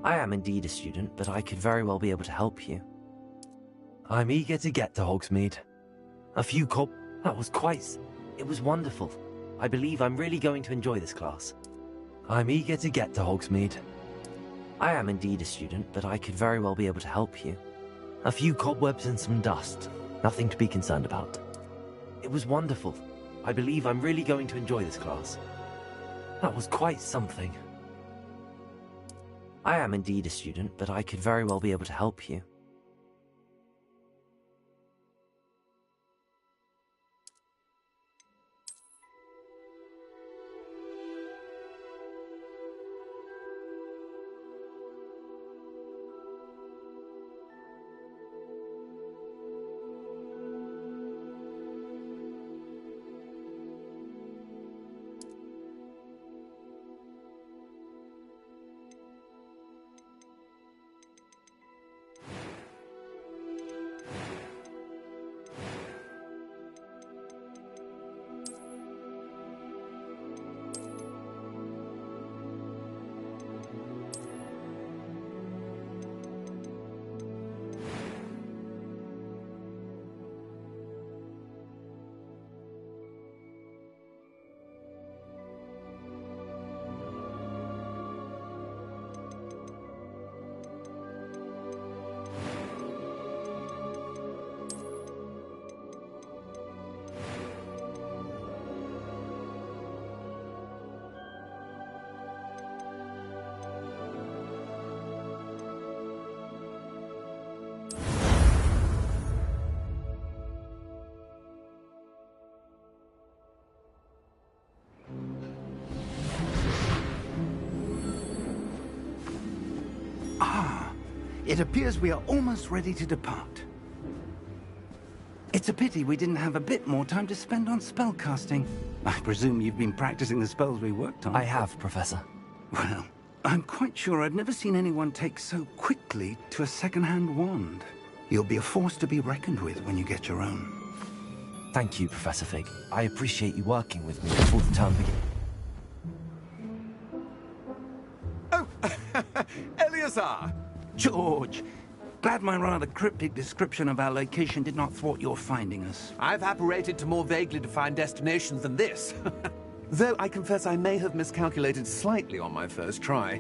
I am indeed a student, but I could very well be able to help you. I'm eager to get to Hogsmeade. A few That was quite... It was wonderful. I believe I'm really going to enjoy this class. I'm eager to get to Hogsmeade. I am indeed a student, but I could very well be able to help you. A few cobwebs and some dust. Nothing to be concerned about. It was wonderful. I believe I'm really going to enjoy this class. That was quite something. I am indeed a student, but I could very well be able to help you. It appears we are almost ready to depart. It's a pity we didn't have a bit more time to spend on spellcasting. I presume you've been practicing the spells we worked on. I have, Professor. Well, I'm quite sure I've never seen anyone take so quickly to a second-hand wand. You'll be a force to be reckoned with when you get your own. Thank you, Professor Fig. I appreciate you working with me before the term begins. Oh, Eleazar! George! Glad my rather cryptic description of our location did not thwart your finding us. I've apparated to more vaguely defined destinations than this. Though I confess I may have miscalculated slightly on my first try.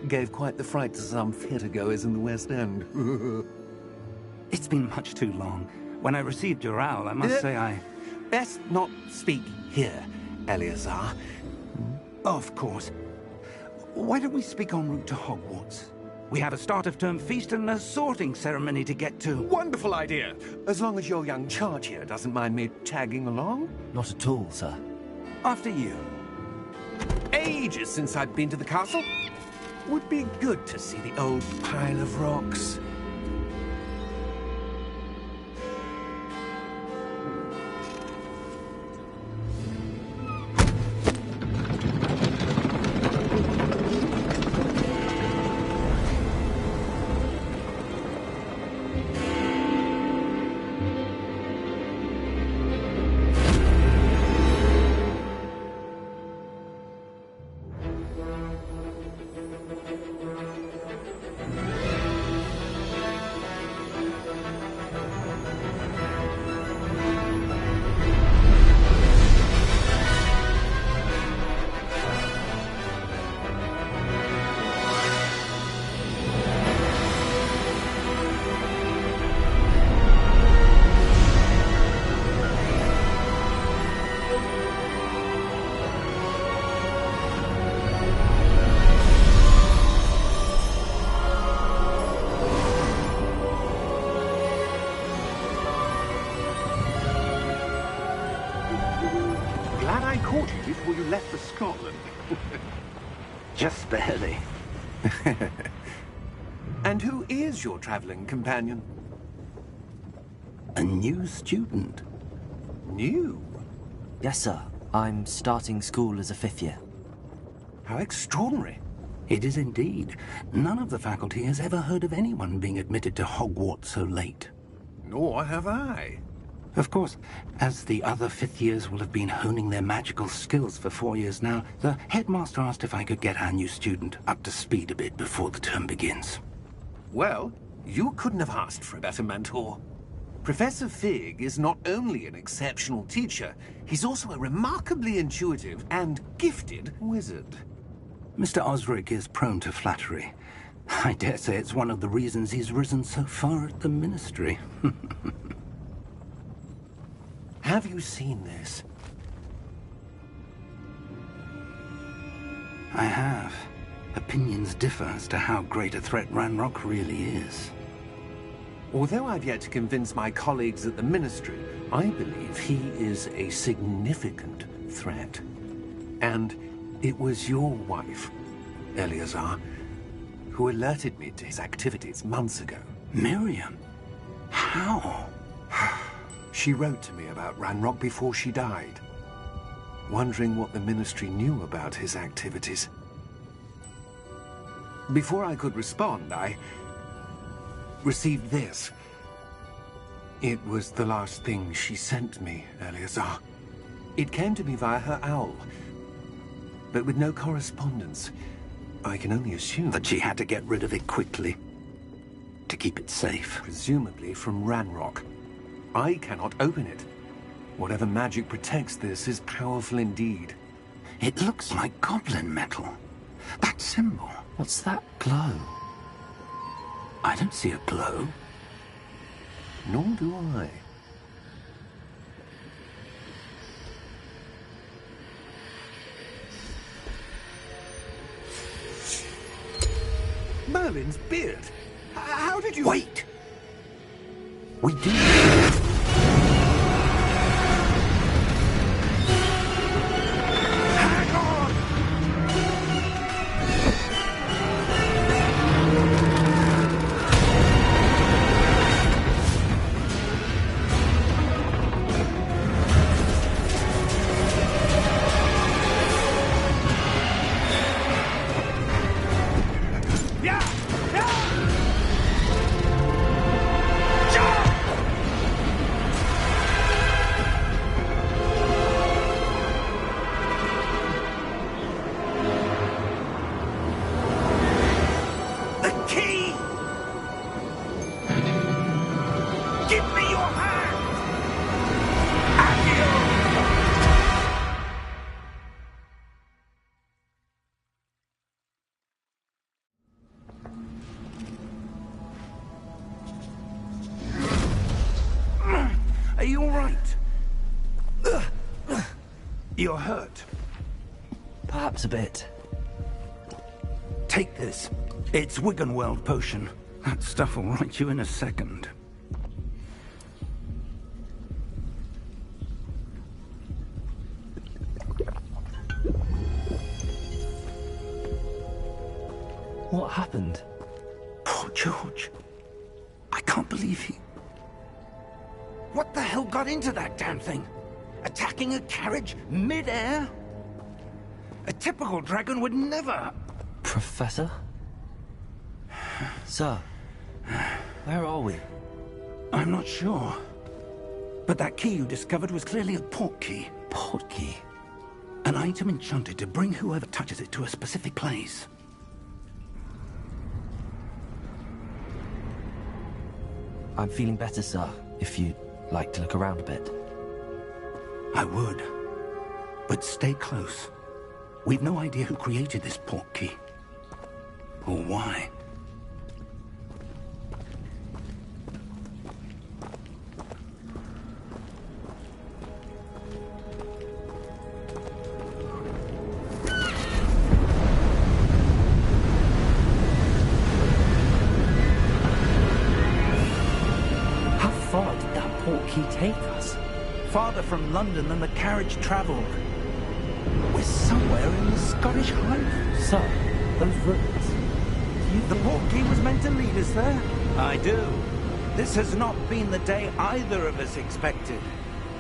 Gave quite the fright to some theatre-goers in the West End. It's been much too long. When I received your owl, I must say I... Best not speak here, Eleazar. Of course. Why don't we speak en route to Hogwarts? We have a start-of-term feast and a sorting ceremony to get to. Wonderful idea! As long as your young charge here doesn't mind me tagging along. Not at all, sir. After you. Ages since I've been to the castle. Would be good to see the old pile of rocks. Before you left for Scotland. Just barely. And who is your traveling companion? A new student. New? Yes, sir. I'm starting school as a 5th year. How extraordinary. It is indeed. None of the faculty has ever heard of anyone being admitted to Hogwarts so late. Nor have I. Of course, as the other fifth years will have been honing their magical skills for 4 years now, the headmaster asked if I could get our new student up to speed a bit before the term begins. Well, you couldn't have asked for a better mentor. Professor Fig is not only an exceptional teacher, he's also a remarkably intuitive and gifted wizard. Mr. Osric is prone to flattery. I dare say it's one of the reasons he's risen so far at the Ministry. Have you seen this? I have. Opinions differ as to how great a threat Ranrock really is. Although I've yet to convince my colleagues at the Ministry, I believe he is a significant threat. And it was your wife, Eleazar, who alerted me to his activities months ago. Miriam? How? She wrote to me about Ranrock before she died, wondering what the Ministry knew about his activities. Before I could respond, I received this. It was the last thing she sent me, Eleazar. It came to me via her owl, but with no correspondence. I can only assume that she had to get rid of it quickly, to keep it safe. Presumably from Ranrock. I cannot open it. Whatever magic protects this is powerful indeed. It looks like goblin metal. That symbol. What's that glow? I don't see a glow. Nor do I. Merlin's beard? How did you... Wait! We do... Are you all right? You're hurt. Perhaps a bit. Take this. It's Wiggenweld potion. That stuff will right you in a second. What happened? Poor George. I can't believe he... What the hell got into that damn thing? Attacking a carriage mid-air? A typical dragon would never... Professor? Sir, where are we? I'm not sure. But that key you discovered was clearly a port key. Port key? An item enchanted to bring whoever touches it to a specific place. I'm feeling better, sir, if you'd like to look around a bit. I would. But stay close. We've no idea who created this port key. Or why. How far did that port key take us? Farther from London than the carriage travelled. We're somewhere in the Scottish Highlands. Sir, those ruins. The port key was meant to lead us there. I do. This has not been the day either of us expected.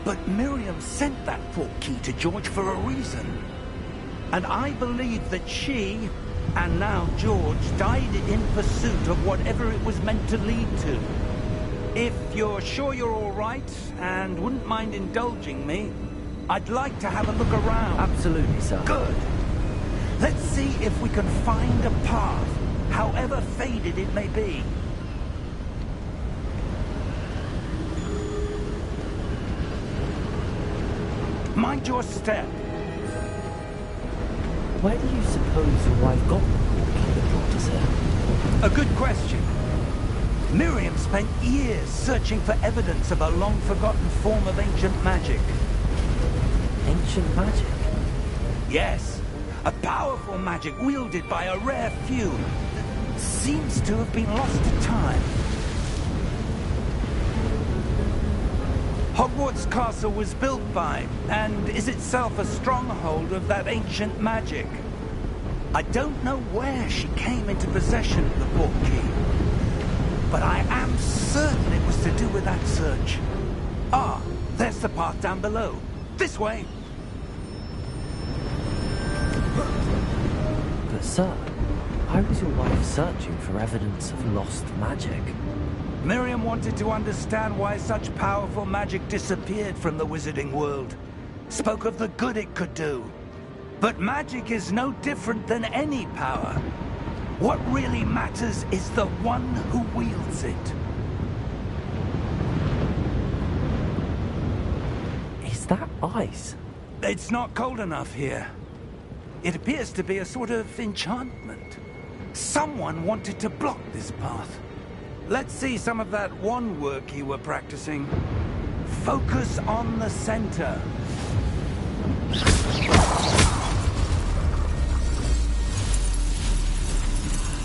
But Miriam sent that port key to George for a reason. And I believe that she, and now George, died in pursuit of whatever it was meant to lead to. If you're sure you're all right and wouldn't mind indulging me, I'd like to have a look around. Absolutely, sir. Good. Let's see if we can find a path, however faded it may be. Mind your step. Where do you suppose your wife got the portkey that brought us here? A good question. Miriam spent years searching for evidence of a long-forgotten form of ancient magic. Ancient magic? Yes, a powerful magic wielded by a rare few that seems to have been lost to time. Hogwarts Castle was built by, and is itself a stronghold of that ancient magic. I don't know where she came into possession of the portkey, but I am certain it was to do with that search. Ah, there's the path down below. This way. But sir, why was your wife searching for evidence of lost magic? Miriam wanted to understand why such powerful magic disappeared from the wizarding world. Spoke of the good it could do. But magic is no different than any power. What really matters is the one who wields it. Is that ice? It's not cold enough here. It appears to be a sort of enchantment. Someone wanted to block this path. Let's see some of that wand work you were practicing. Focus on the center.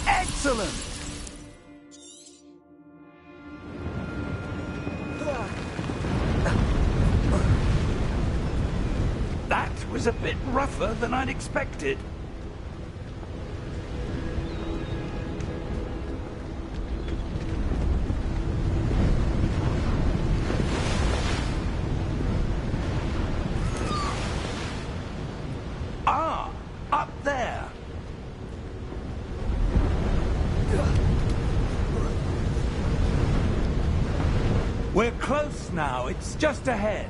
Excellent! That was a bit rougher than I'd expected. Ah, up there. We're close now. It's just ahead.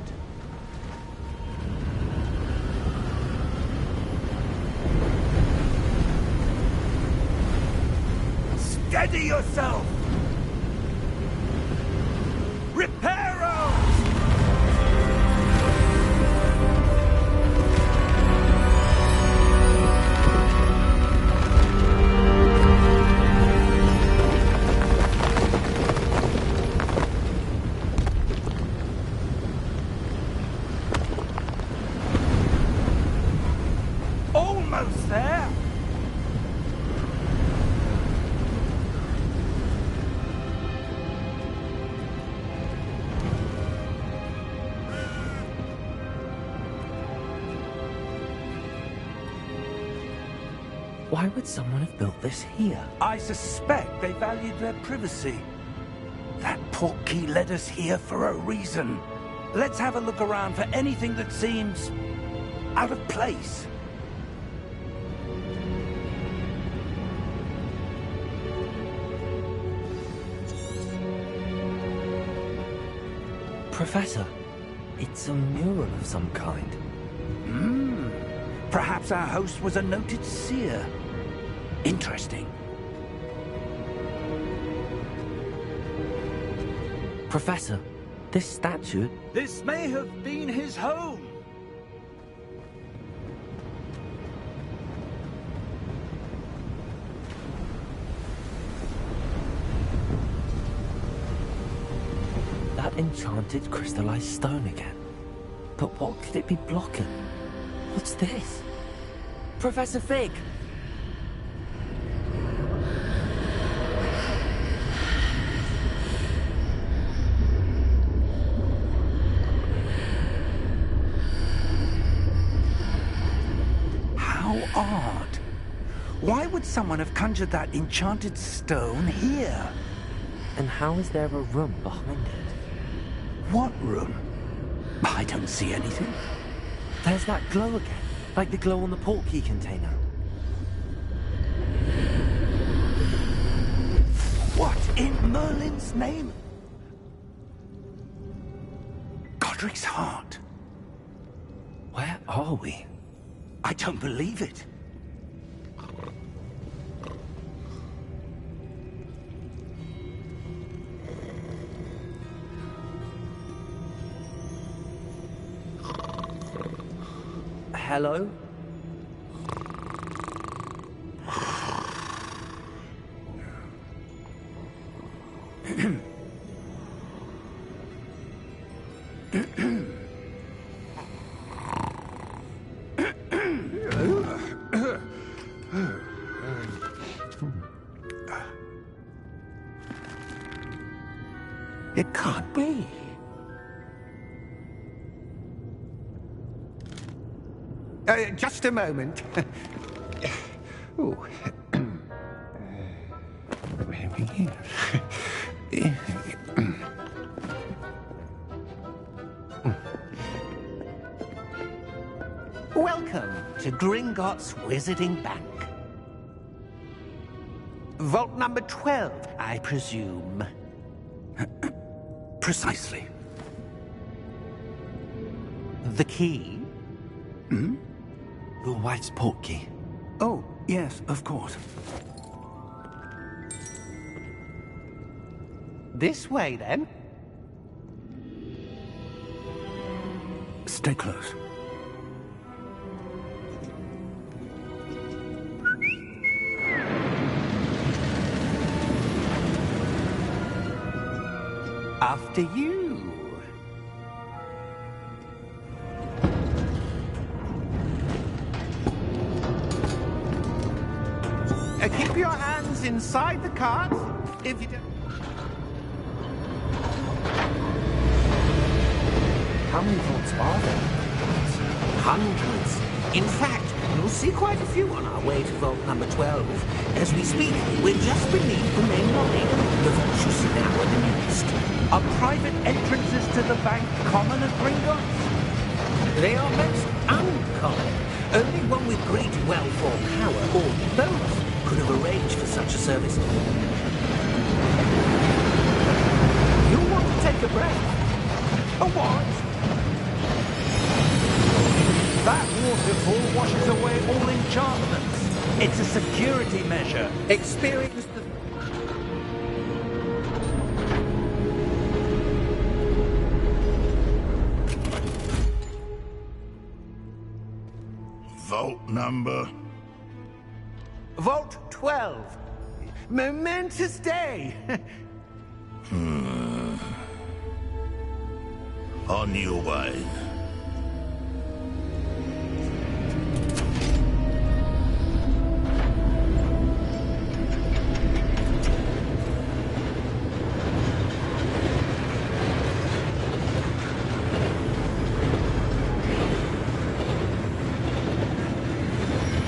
Steady yourself! Reparo! Almost there! Why would someone have built this here? I suspect they valued their privacy. That portkey led us here for a reason. Let's have a look around for anything that seems out of place. Professor, it's a mural of some kind. Perhaps our host was a noted seer. Interesting. Professor, this statue... This may have been his home. That enchanted crystallized stone again. But what could it be blocking? What's this? Professor Fig! How odd. Why would someone have conjured that enchanted stone here? And how is there a room behind it? What room? I don't see anything. There's that glow again, like the glow on the portkey container. What in Merlin's name? Cedric's heart. Where are we? I don't believe it. Hello? It can't be. Just a moment. Ooh. Welcome to Gringotts Wizarding Bank. Vault number 12, I presume. Precisely. The key? Hmm? Your wife's portkey. Oh, yes, of course. This way, then. Stay close. After you. Keep your hands inside the cart. If you don't... How many vaults are there? Hundreds. In fact, you'll see quite a few on our way to vault number 12. As we speak, we're just beneath the main lobby. The vaults you see now are the newest. Are private entrances to the bank common at Gringotts? They are most uncommon. Only one with great wealth or power, or both, could have arranged for such a service. You'll want to take a breath. A what? That waterfall washes away all enchantments. It's a security measure. Experience the... Vault number? Vault 12. Momentous day. On your way.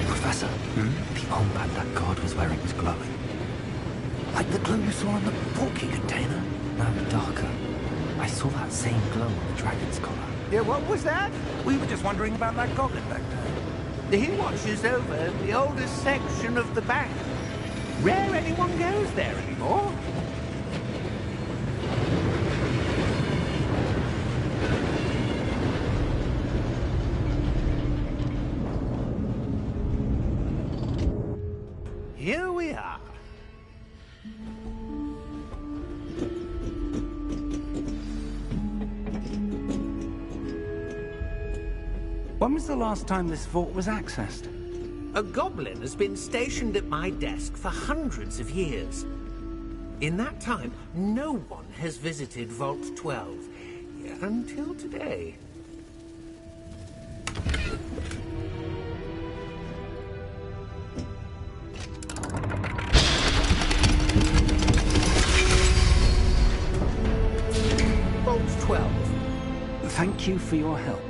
Professor, the armband that guard was wearing was glowing. Like the glow you saw on the portkey container. No, darker. I saw that same glow on the dragon's collar. Yeah, what was that? We were just wondering about that goblin back there. He watches over the oldest section of the bank. Rare anyone goes there anymore. Here we are. When was the last time this vault was accessed? A goblin has been stationed at my desk for hundreds of years. In that time, no one has visited Vault 12. Until today. Vault 12. Thank you for your help.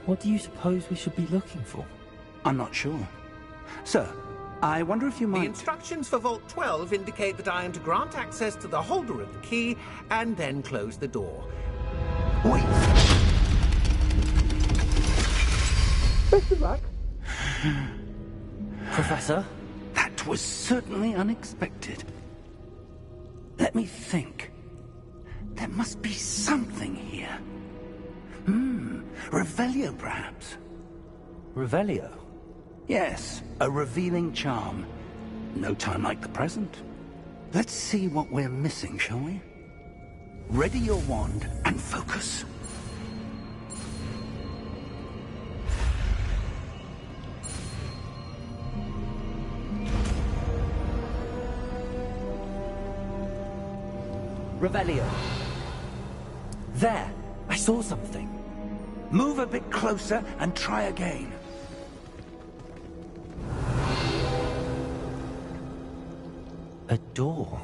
What do you suppose we should be looking for? I'm not sure. Sir, I wonder if you The might... instructions for Vault 12 indicate that I am to grant access to the holder of the key and then close the door. Wait! Best of luck. Professor? That was certainly unexpected. Let me think. There must be something here. Revelio, perhaps. Revelio? Yes, a revealing charm. No time like the present. Let's see what we're missing, shall we? Ready your wand and focus. Revelio. There! I saw something. Move a bit closer and try again. A door.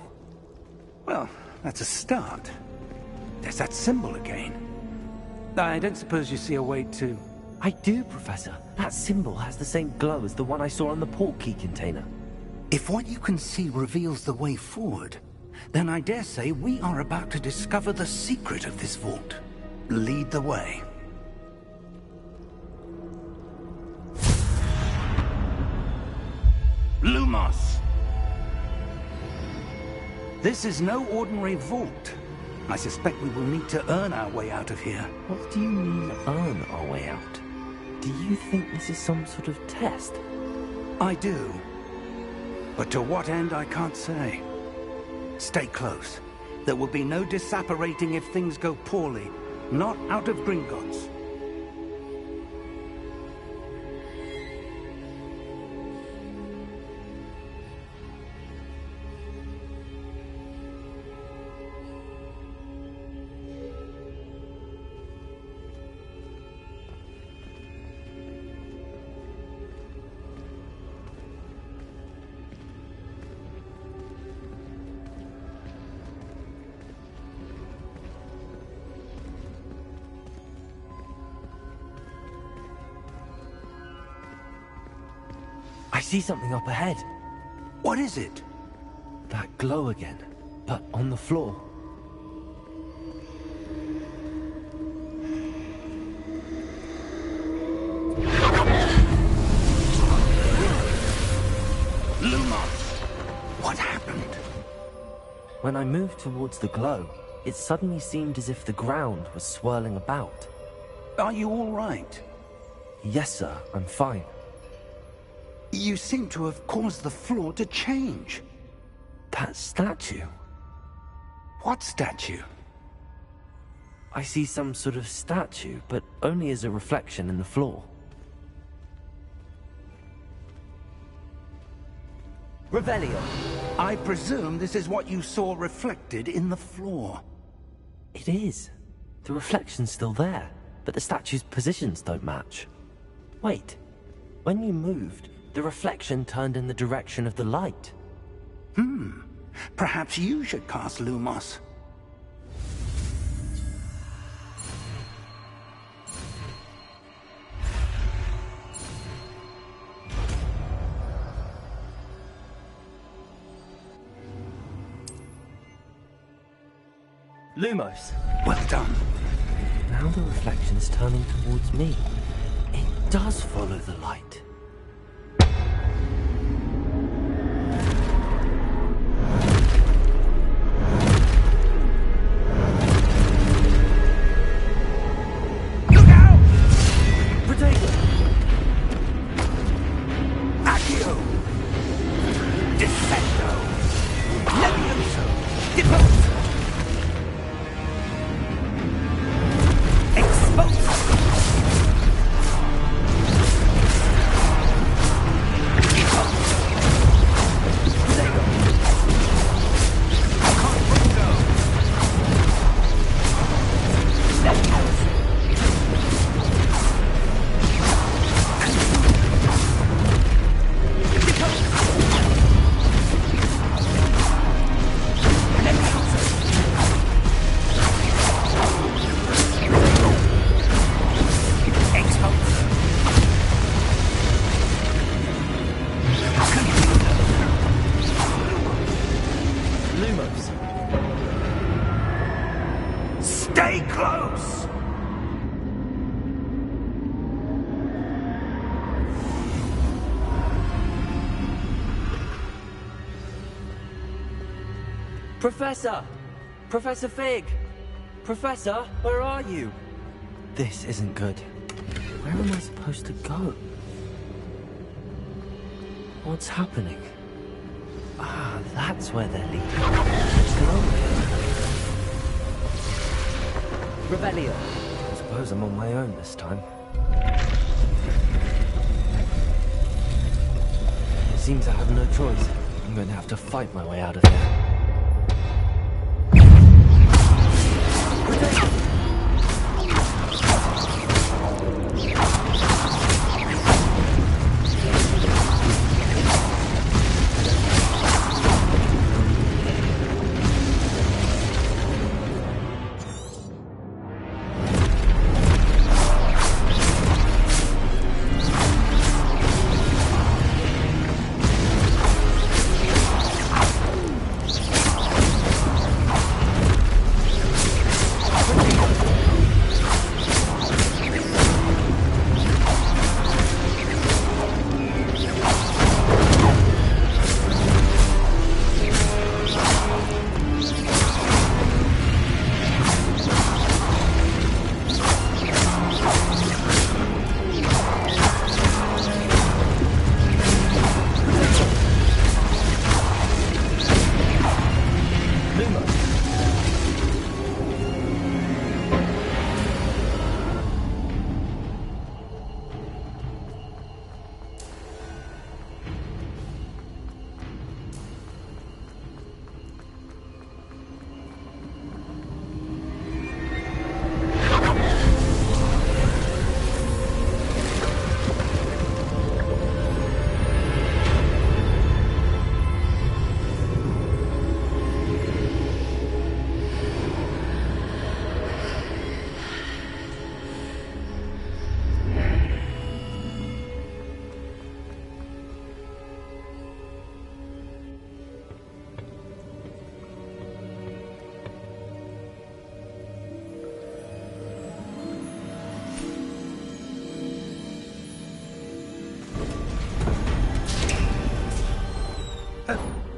Well, that's a start. There's that symbol again. I don't suppose you see a way to... I do, Professor. That symbol has the same glow as the one I saw on the portkey container. If what you can see reveals the way forward, then I dare say we are about to discover the secret of this vault. Lead the way. Lumos! This is no ordinary vault. I suspect we will need to earn our way out of here. What do you mean, earn our way out? Do you think this is some sort of test? I do. But to what end, I can't say. Stay close. There will be no disapparating if things go poorly. Not out of Gringotts. I see something up ahead. What is it? That glow again, but on the floor. Lumos! What happened? When I moved towards the glow, it suddenly seemed as if the ground was swirling about. Are you all right? Yes, sir, I'm fine. You seem to have caused the floor to change. That statue. What statue? I see some sort of statue, but only as a reflection in the floor. Revelio. I presume this is what you saw reflected in the floor. It is. The reflection's still there, but the statue's positions don't match. Wait. When you moved, the reflection turned in the direction of the light. Perhaps you should cast Lumos. Lumos. Well done. Now the reflection's turning towards me. It does follow the light. Look out! Protego! Accio! Defendo! Levioso! Depose! Expose! Stay close! Professor! Professor Fig! Professor, where are you? This isn't good. Where am I supposed to go? What's happening? Ah, that's where they're leading. Let's go. Rebellion. I suppose I'm on my own this time. It seems I have no choice. I'm going to have to fight my way out of here.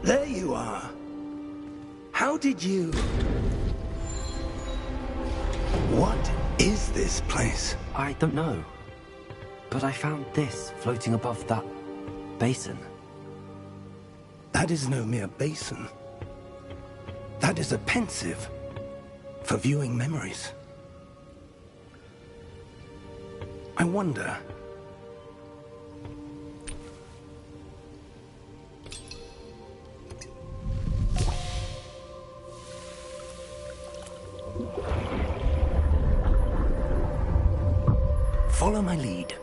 There you are. How did you... What is this place? I don't know. But I found this floating above that basin. That is no mere basin. That is a pensive for viewing memories. I wonder... Follow my lead.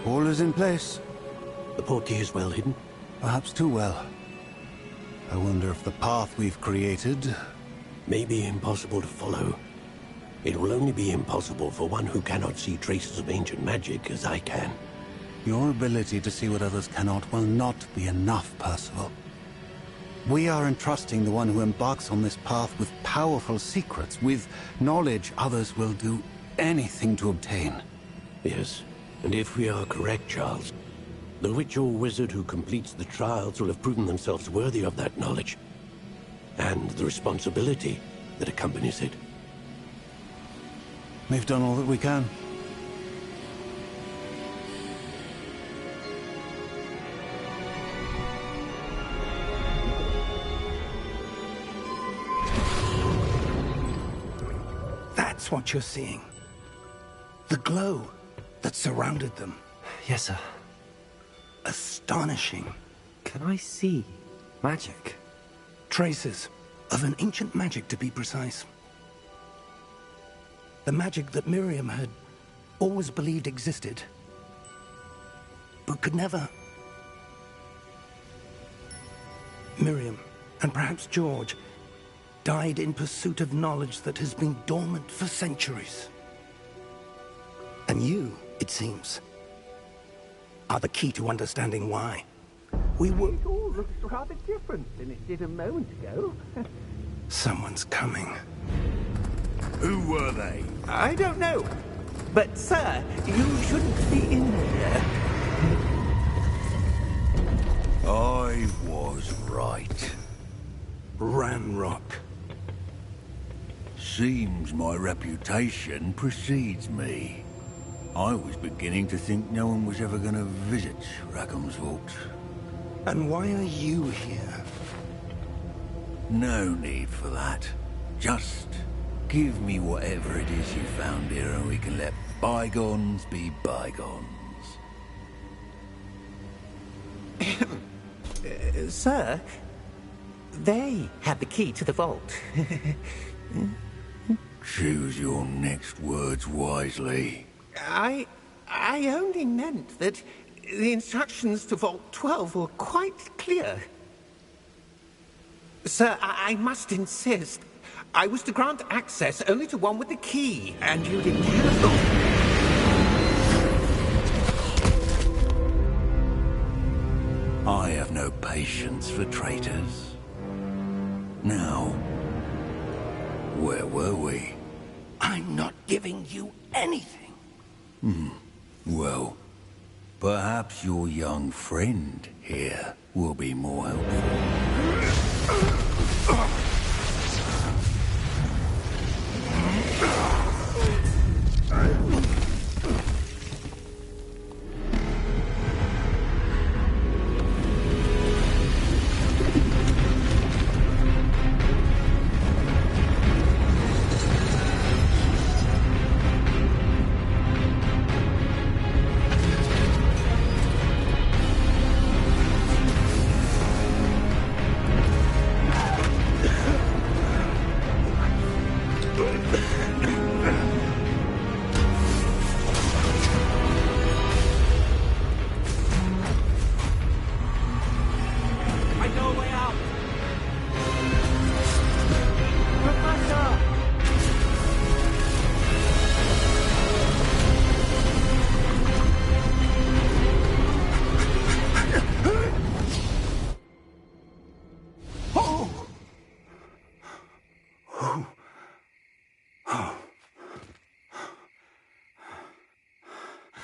All is in place. The portkey is well hidden. Perhaps too well. I wonder if the path we've created... May be impossible to follow. It will only be impossible for one who cannot see traces of ancient magic as I can. Your ability to see what others cannot will not be enough, Percival. We are entrusting the one who embarks on this path with powerful secrets, with knowledge others will do anything to obtain. Yes, and if we are correct, Charles, the witch or wizard who completes the trials will have proven themselves worthy of that knowledge, and the responsibility that accompanies it. We've done all that we can. That's what you're seeing. The glow that surrounded them. Yes, sir. Astonishing. Can I see magic? Traces of an ancient magic, to be precise. The magic that Miriam had always believed existed, but could never. Miriam, and perhaps George, died in pursuit of knowledge that has been dormant for centuries. And you, it seems, are the key to understanding why. We were... It all looks rather different than it did a moment ago. Someone's coming. Who were they? I don't know. But, sir, you shouldn't be in here. I was right. Ranrock. Seems my reputation precedes me. I was beginning to think no one was ever going to visit Rackham's vault. And why are you here? No need for that. Just give me whatever it is you found here and we can let bygones be bygones. Sir, they have the key to the vault. Choose your next words wisely. I only meant that the instructions to Vault 12 were quite clear. Sir, I must insist. I was to grant access only to one with the key, and you didn't have them. I have no patience for traitors. Now, where were we? I'm not giving you anything. Well, perhaps your young friend here will be more helpful.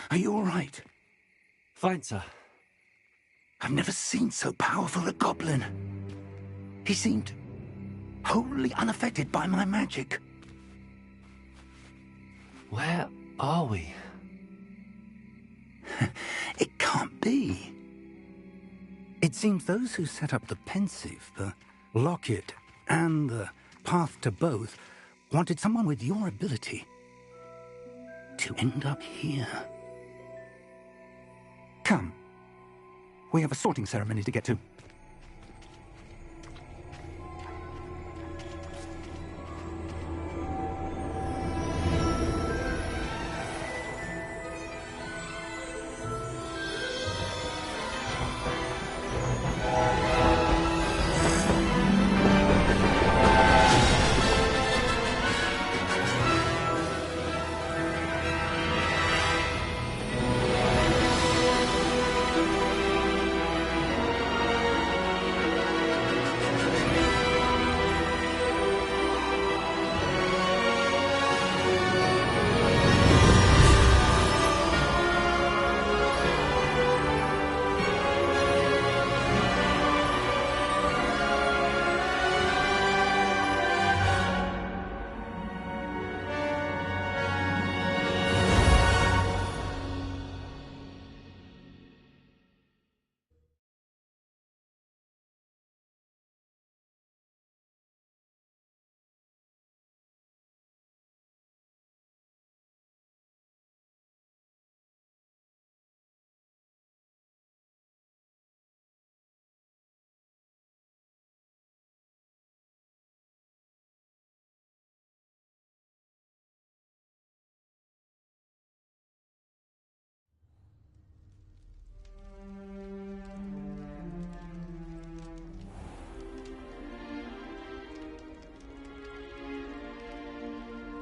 Are you all right? Fine, sir. I've never seen so powerful a goblin. He seemed wholly unaffected by my magic. Where are we? It can't be. It seems those who set up the pensive, the locket, and the path to both wanted someone with your ability to end up here. Come. We have a sorting ceremony to get to.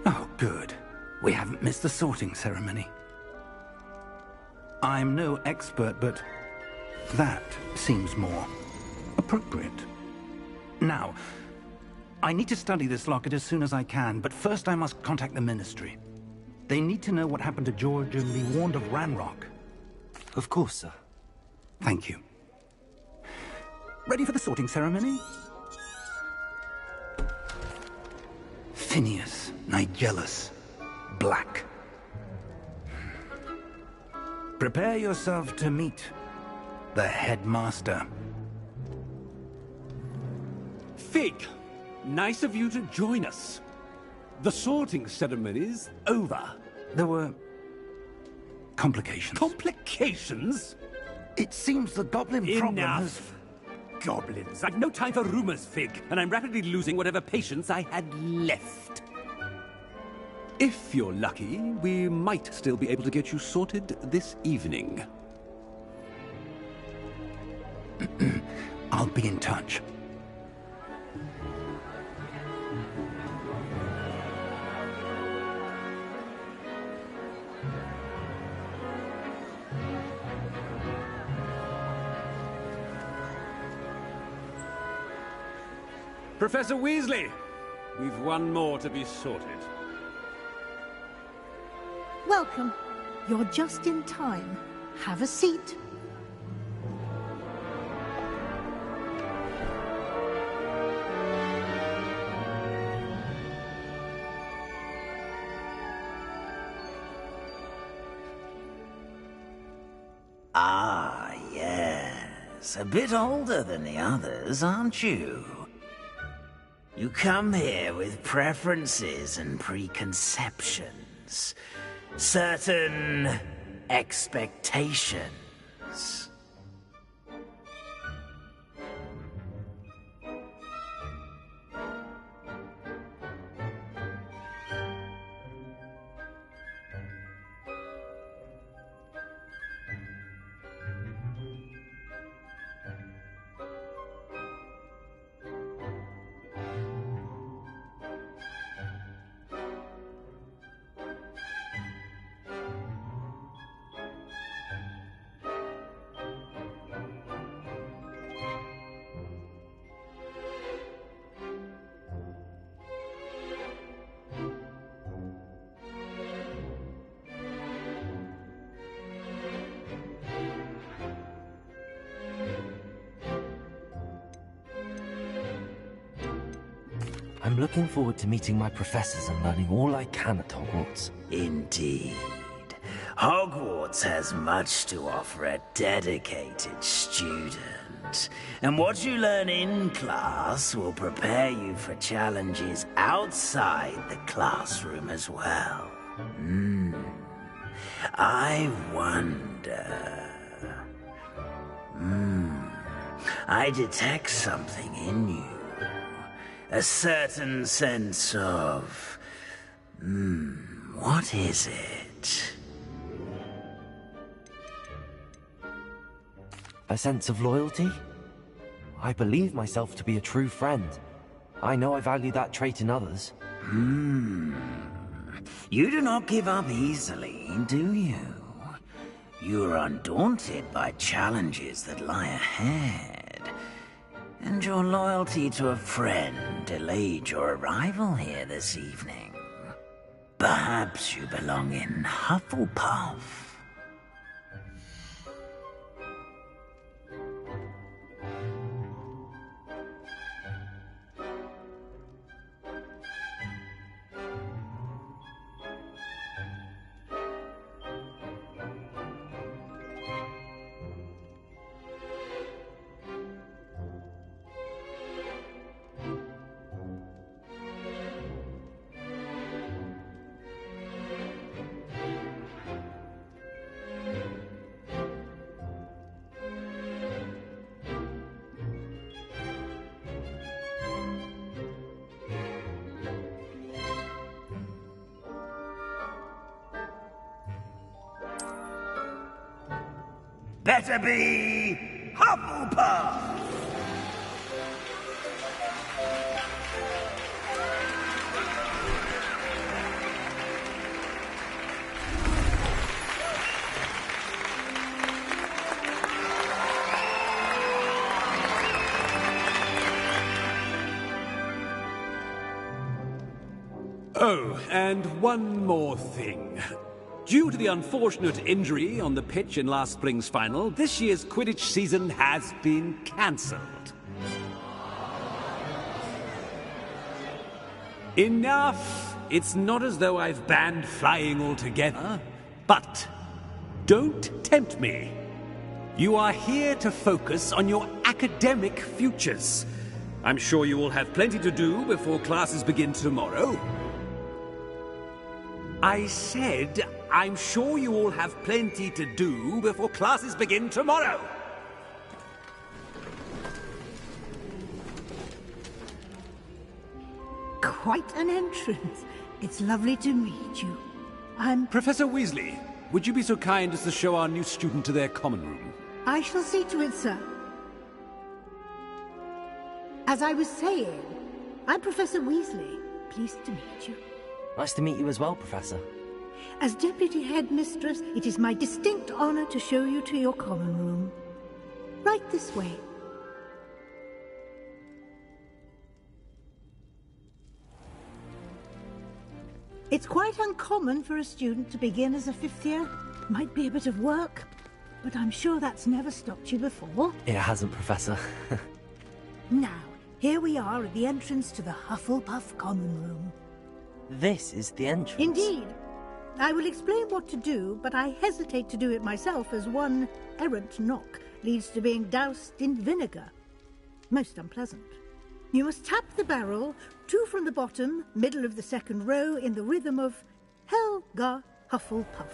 Oh, good. We haven't missed the sorting ceremony. I'm no expert, but that seems more appropriate. Now, I need to study this locket as soon as I can, but first I must contact the Ministry. They need to know what happened to George and be warned of Ranrock. Of course, sir. Thank you. Ready for the sorting ceremony? Phineas, Nigellus, Black. Prepare yourself to meet the headmaster. Fig, nice of you to join us. The sorting ceremony's over. There were complications. Complications? It seems the goblin problem has... Enough! Goblins. I've no time for rumors, Fig, and I'm rapidly losing whatever patience I had left. If you're lucky, we might still be able to get you sorted this evening. I'll be in touch. Professor Weasley, we've one more to be sorted. Welcome. You're just in time. Have a seat. Ah, yes. A bit older than the others, aren't you? You come here with preferences and preconceptions. Certain expectations. I'm looking forward to meeting my professors and learning all I can at Hogwarts. Indeed. Hogwarts has much to offer a dedicated student. And what you learn in class will prepare you for challenges outside the classroom as well. I wonder... I detect something in you. A certain sense of... what is it? A sense of loyalty? I believe myself to be a true friend. I know I value that trait in others. You do not give up easily, do you? You are undaunted by challenges that lie ahead. And your loyalty to a friend delayed your arrival here this evening. Perhaps you belong in Hufflepuff. Better be Hufflepuff! Oh, and one more thing. Due to the unfortunate injury on the pitch in last spring's final, this year's Quidditch season has been cancelled. Enough! It's not as though I've banned flying altogether, but don't tempt me. You are here to focus on your academic futures. I'm sure you will have plenty to do before classes begin tomorrow. I said, I'm sure you all have plenty to do before classes begin tomorrow. Quite an entrance. It's lovely to meet you. I'm... Professor Weasley, would you be so kind as to show our new student to their common room? I shall see to it, sir. As I was saying, I'm Professor Weasley. Pleased to meet you. Nice to meet you as well, Professor. As Deputy Headmistress, it is my distinct honor to show you to your common room. Right this way. It's quite uncommon for a student to begin as a fifth year. Might be a bit of work, but I'm sure that's never stopped you before. It hasn't, Professor. Now, here we are at the entrance to the Hufflepuff common room. This is the entrance. Indeed. I will explain what to do, but I hesitate to do it myself as one errant knock leads to being doused in vinegar. Most unpleasant. You must tap the barrel, 2 from the bottom, middle of the second row, in the rhythm of Helga Hufflepuff.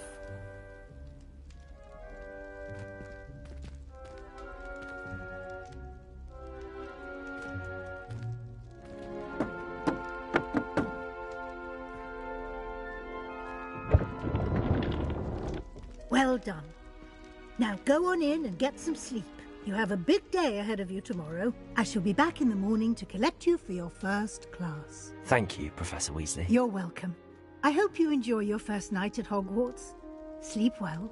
Well done. Now go on in and get some sleep. You have a big day ahead of you tomorrow. I shall be back in the morning to collect you for your first class. Thank you, Professor Weasley. You're welcome. I hope you enjoy your first night at Hogwarts. Sleep well.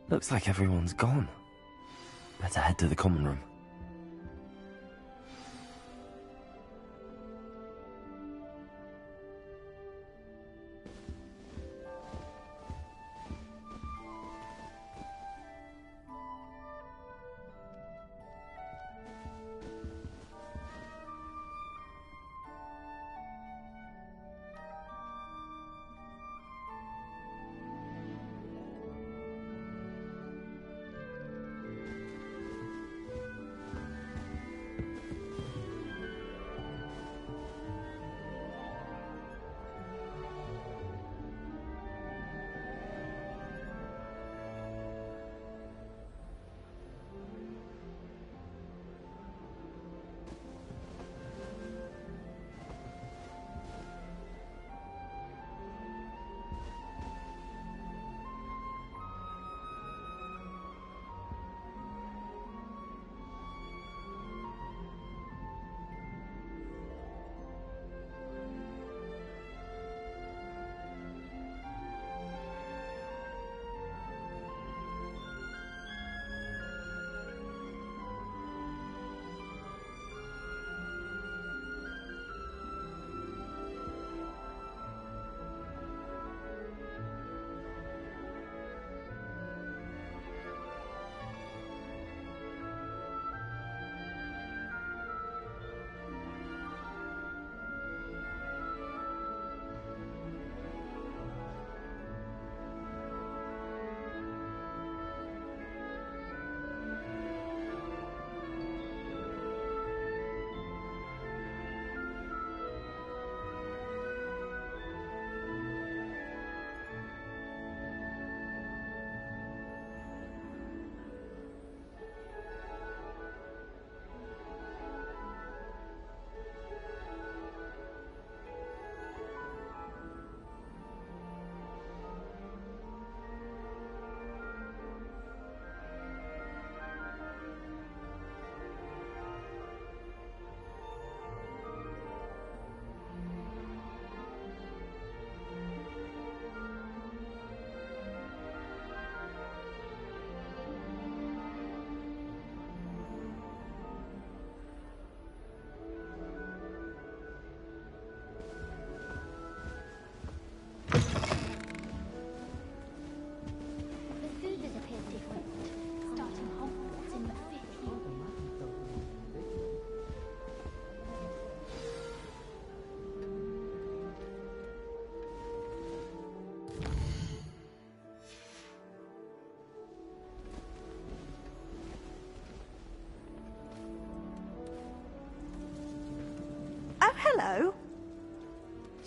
Looks like everyone's gone. Better head to the common room.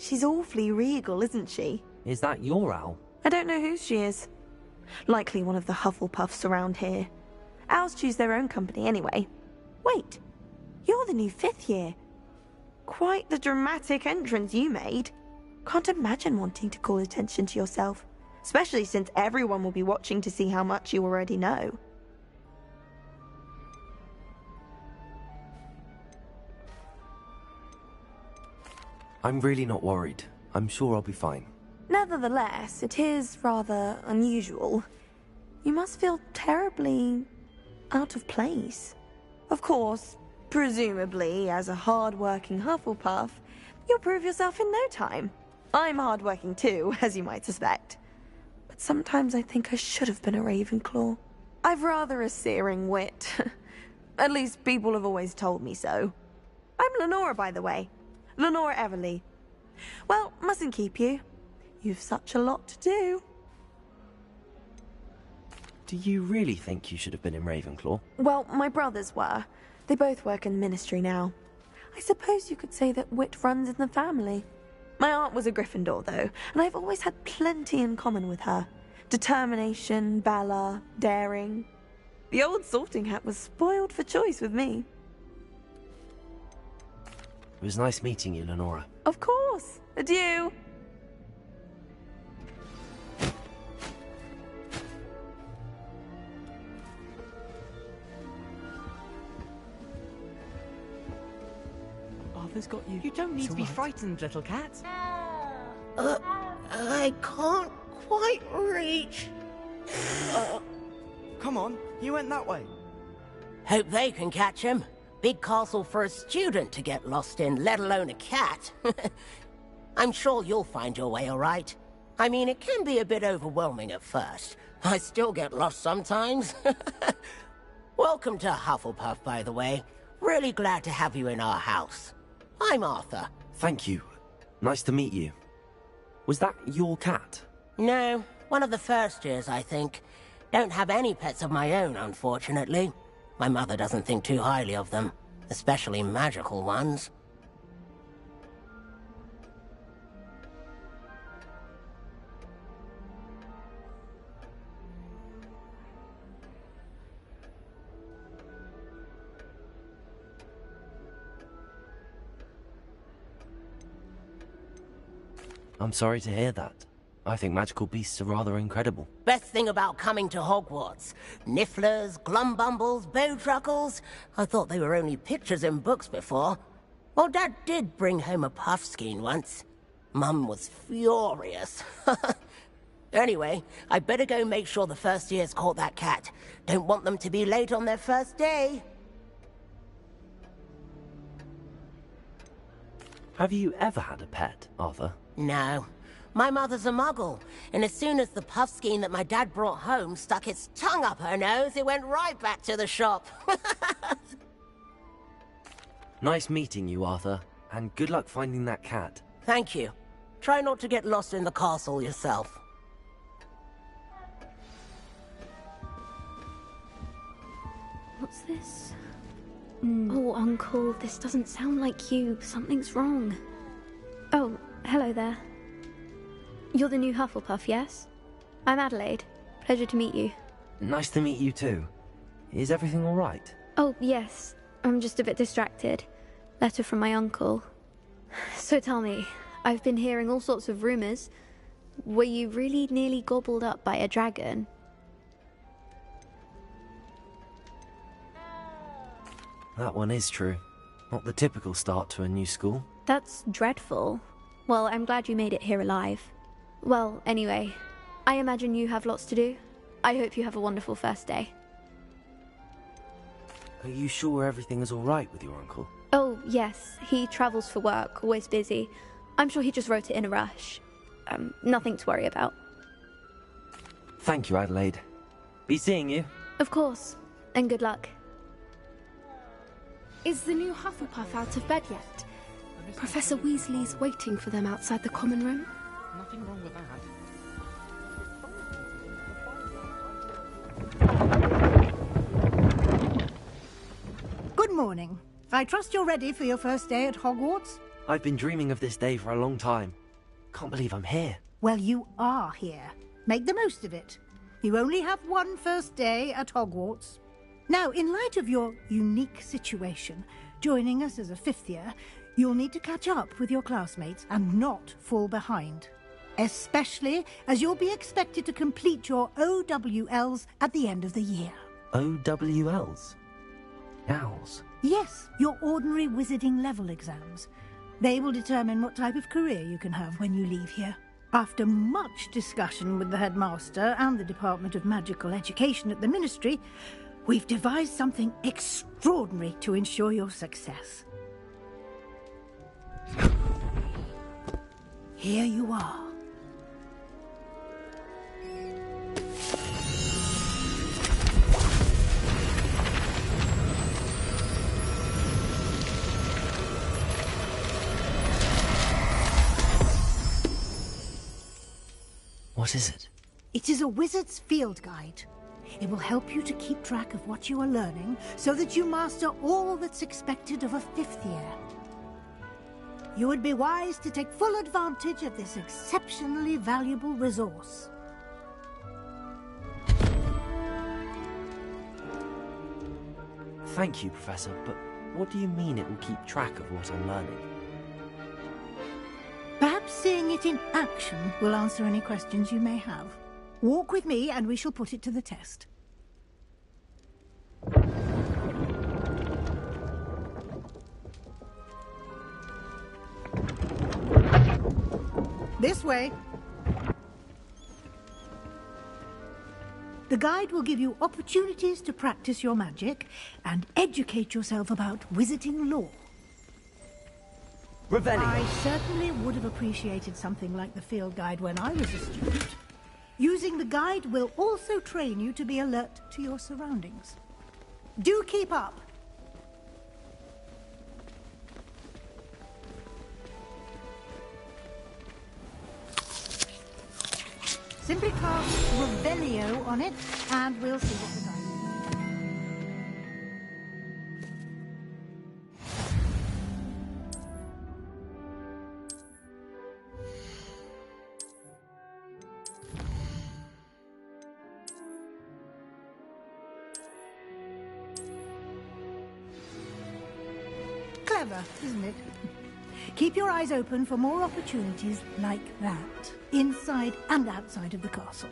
She's awfully regal, isn't she? Is that your owl? I don't know whose she is. Likely one of the Hufflepuffs around here. Owls choose their own company anyway. Wait, you're the new 5th year. Quite the dramatic entrance you made. Can't imagine wanting to call attention to yourself, especially since everyone will be watching to see how much you already know. I'm really not worried. I'm sure I'll be fine. Nevertheless, it is rather unusual. You must feel terribly out of place. Of course, presumably, as a hard-working Hufflepuff, you'll prove yourself in no time. I'm hard-working too, as you might suspect. But sometimes I think I should have been a Ravenclaw. I've rather a searing wit. At least people have always told me so. I'm Lenora, by the way. Lenora Everly. Well, mustn't keep you. You've such a lot to do. Do you really think you should have been in Ravenclaw? Well, my brothers were. They both work in the ministry now. I suppose you could say that wit runs in the family. My aunt was a Gryffindor, though, and I've always had plenty in common with her. Determination, valor, daring. The old sorting hat was spoiled for choice with me. It was nice meeting you, Lenora. Of course. Adieu. Arthur's got you. You don't need to be frightened, little cat. I can't quite reach. Come on, you went that way. Hope they can catch him. Big castle for a student to get lost in, let alone a cat. I'm sure you'll find your way all right. I mean, it can be a bit overwhelming at first. I still get lost sometimes. Welcome to Hufflepuff, by the way. Really glad to have you in our house. I'm Arthur. Thank you. Nice to meet you. Was that your cat? No, one of the first years, I think. Don't have any pets of my own, unfortunately. My mother doesn't think too highly of them, especially magical ones. I'm sorry to hear that. I think magical beasts are rather incredible. Best thing about coming to Hogwarts. Nifflers, glumbumbles, bowtruckles. I thought they were only pictures in books before. Well, Dad did bring home a puffskein once. Mum was furious. Anyway, I better go make sure the first years caught that cat. Don't want them to be late on their first day. Have you ever had a pet, Arthur? No. My mother's a muggle, and as soon as the puffskein that my dad brought home stuck its tongue up her nose, it went right back to the shop. Nice meeting you, Arthur, and good luck finding that cat. Thank you. Try not to get lost in the castle yourself. What's this? Oh, Uncle, this doesn't sound like you. Something's wrong. Oh, hello there. You're the new Hufflepuff, yes? I'm Adelaide. Pleasure to meet you. Nice to meet you too. Is everything all right? Oh, yes. I'm just a bit distracted. Letter from my uncle. So tell me, I've been hearing all sorts of rumors. Were you really nearly gobbled up by a dragon? That one is true. Not the typical start to a new school. That's dreadful. Well, I'm glad you made it here alive. Well, anyway, I imagine you have lots to do. I hope you have a wonderful first day. Are you sure everything is all right with your uncle? Oh, yes. He travels for work, always busy. I'm sure he just wrote it in a rush. Nothing to worry about. Thank you, Adelaide. Be seeing you. Of course. And good luck. Is the new Hufflepuff out of bed yet? Professor Weasley's waiting for them outside the common room. Nothing wrong with that. Good morning. I trust you're ready for your first day at Hogwarts? I've been dreaming of this day for a long time. Can't believe I'm here. Well, you are here. Make the most of it. You only have one first day at Hogwarts. Now, in light of your unique situation, joining us as a fifth year, you'll need to catch up with your classmates and not fall behind. Especially as you'll be expected to complete your OWLs at the end of the year. OWLs? Owls? Yes, your ordinary wizarding level exams. They will determine what type of career you can have when you leave here. After much discussion with the headmaster and the Department of Magical Education at the Ministry, we've devised something extraordinary to ensure your success. Here you are. What is it? It is a wizard's field guide. It will help you to keep track of what you are learning so that you master all that's expected of a fifth year. You would be wise to take full advantage of this exceptionally valuable resource. Thank you, Professor, but what do you mean it will keep track of what I'm learning? Perhaps seeing it in action will answer any questions you may have. Walk with me and we shall put it to the test. This way. The guide will give you opportunities to practice your magic and educate yourself about wizarding lore. Revelio. I certainly would have appreciated something like the field guide when I was a student. Using the guide will also train you to be alert to your surroundings. Do keep up. Simply cast Revelio on it, and we'll see what the guide is. Clever, isn't it? Keep your eyes open for more opportunities like that, inside and outside of the castle.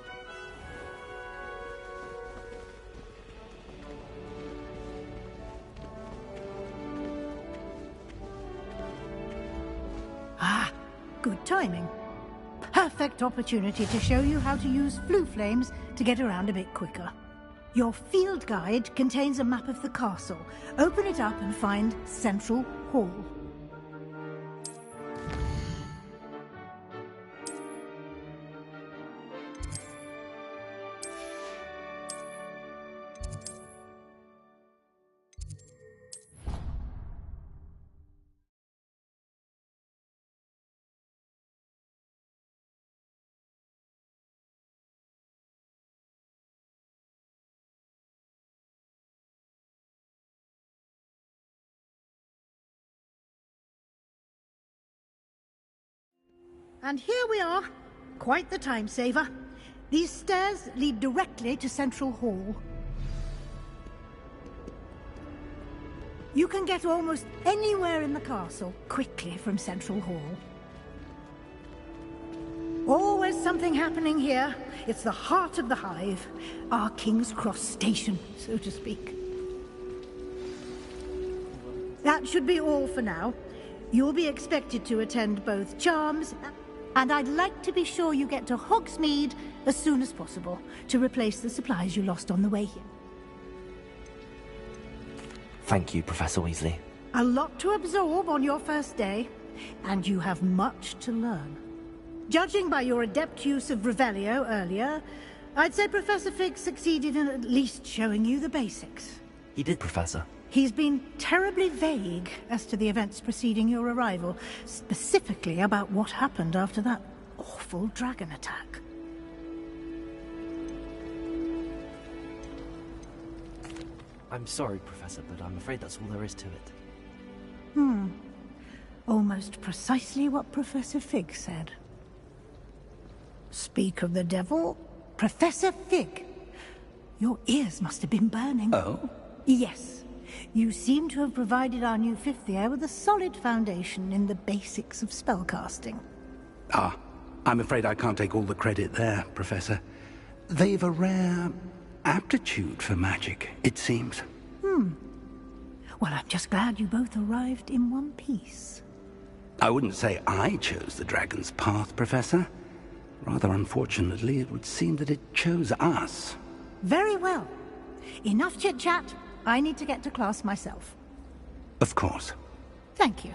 Ah, good timing. Perfect opportunity to show you how to use flue flames to get around a bit quicker. Your field guide contains a map of the castle. Open it up and find Central Hall. And here we are. Quite the time saver. These stairs lead directly to Central Hall. You can get almost anywhere in the castle quickly from Central Hall. Always something happening here. It's the heart of the hive. Our King's Cross station, so to speak. That should be all for now. You'll be expected to attend both charms, and I'd like to be sure you get to Hogsmeade as soon as possible to replace the supplies you lost on the way here. Thank you, Professor Weasley. A lot to absorb on your first day, and you have much to learn. Judging by your adept use of Revelio earlier, I'd say Professor Fig succeeded in at least showing you the basics. He did, Professor. He's been terribly vague as to the events preceding your arrival, specifically about what happened after that awful dragon attack. I'm sorry, Professor, but I'm afraid that's all there is to it. Almost precisely what Professor Fig said. Speak of the devil, Professor Fig. Your ears must have been burning. Oh? Yes. You seem to have provided our new fifth year with a solid foundation in the basics of spellcasting. Ah, I'm afraid I can't take all the credit there, Professor. They've a rare aptitude for magic, it seems. Well, I'm just glad you both arrived in one piece. I wouldn't say I chose the dragon's path, Professor. Rather unfortunately, it would seem that it chose us. Very well. Enough chit-chat. I need to get to class myself. Of course. Thank you.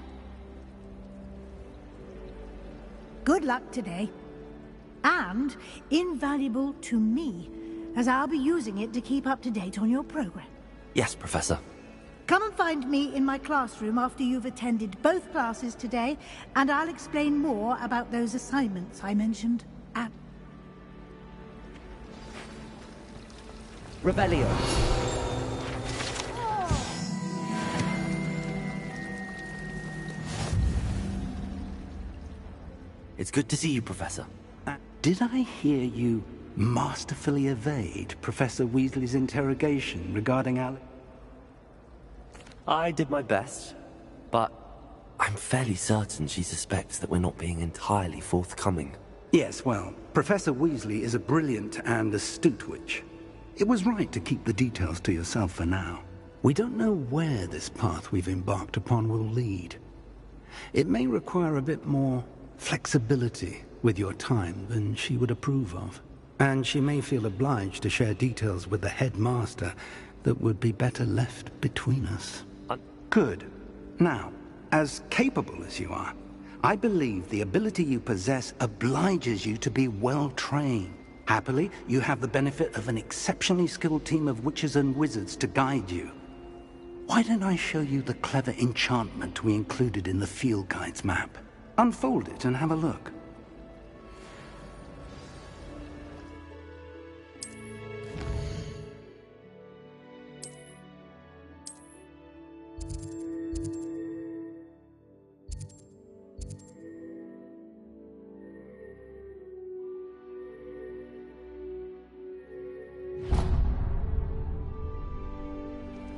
Good luck today. And invaluable to me, as I'll be using it to keep up to date on your program. Yes, Professor. Come and find me in my classroom after you've attended both classes today, and I'll explain more about those assignments I mentioned at... Rebellion. It's good to see you, Professor. Did I hear you masterfully evade Professor Weasley's interrogation regarding Alex? I did my best, but I'm fairly certain she suspects that we're not being entirely forthcoming. Yes, well, Professor Weasley is a brilliant and astute witch. It was right to keep the details to yourself for now. We don't know where this path we've embarked upon will lead. It may require a bit more flexibility with your time than she would approve of. And she may feel obliged to share details with the headmaster that would be better left between us. Good. Now, as capable as you are, I believe the ability you possess obliges you to be well trained. Happily, you have the benefit of an exceptionally skilled team of witches and wizards to guide you. Why don't I show you the clever enchantment we included in the field guide's map? Unfold it and have a look.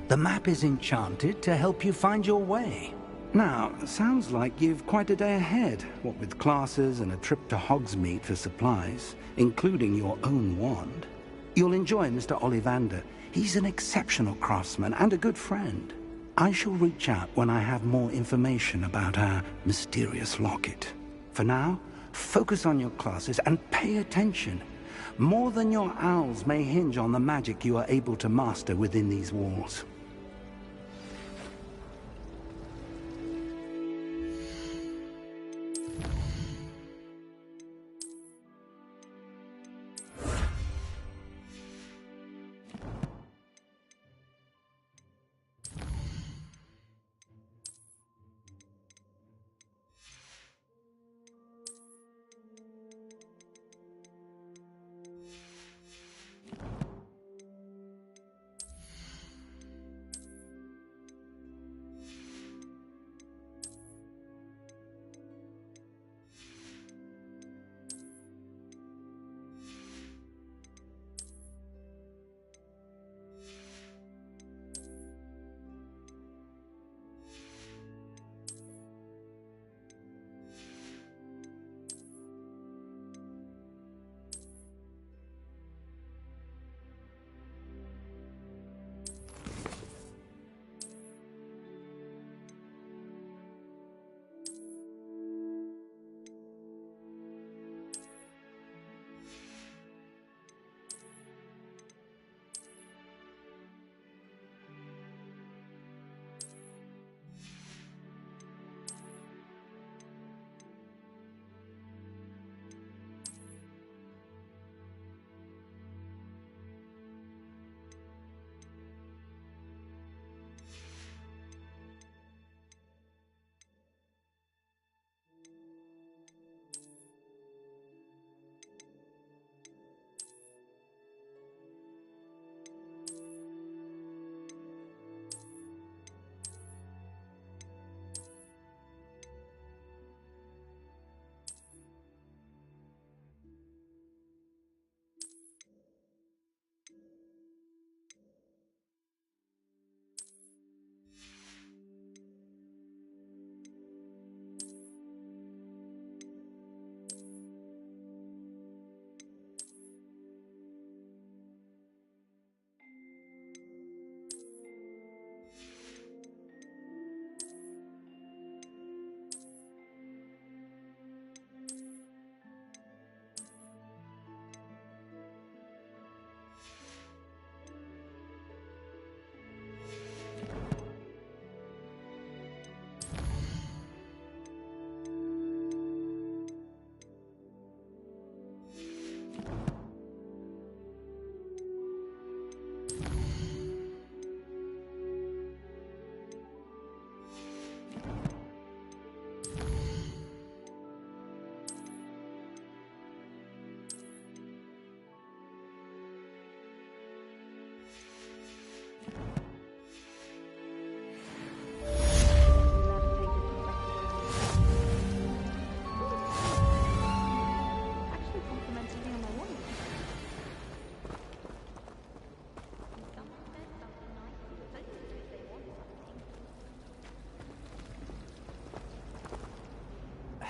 The map is enchanted to help you find your way. Now, sounds like you've quite a day ahead, what with classes and a trip to Hogsmeade for supplies, including your own wand. You'll enjoy Mr. Ollivander. He's an exceptional craftsman and a good friend. I shall reach out when I have more information about our mysterious locket. For now, focus on your classes and pay attention. More than your owls may hinge on the magic you are able to master within these walls.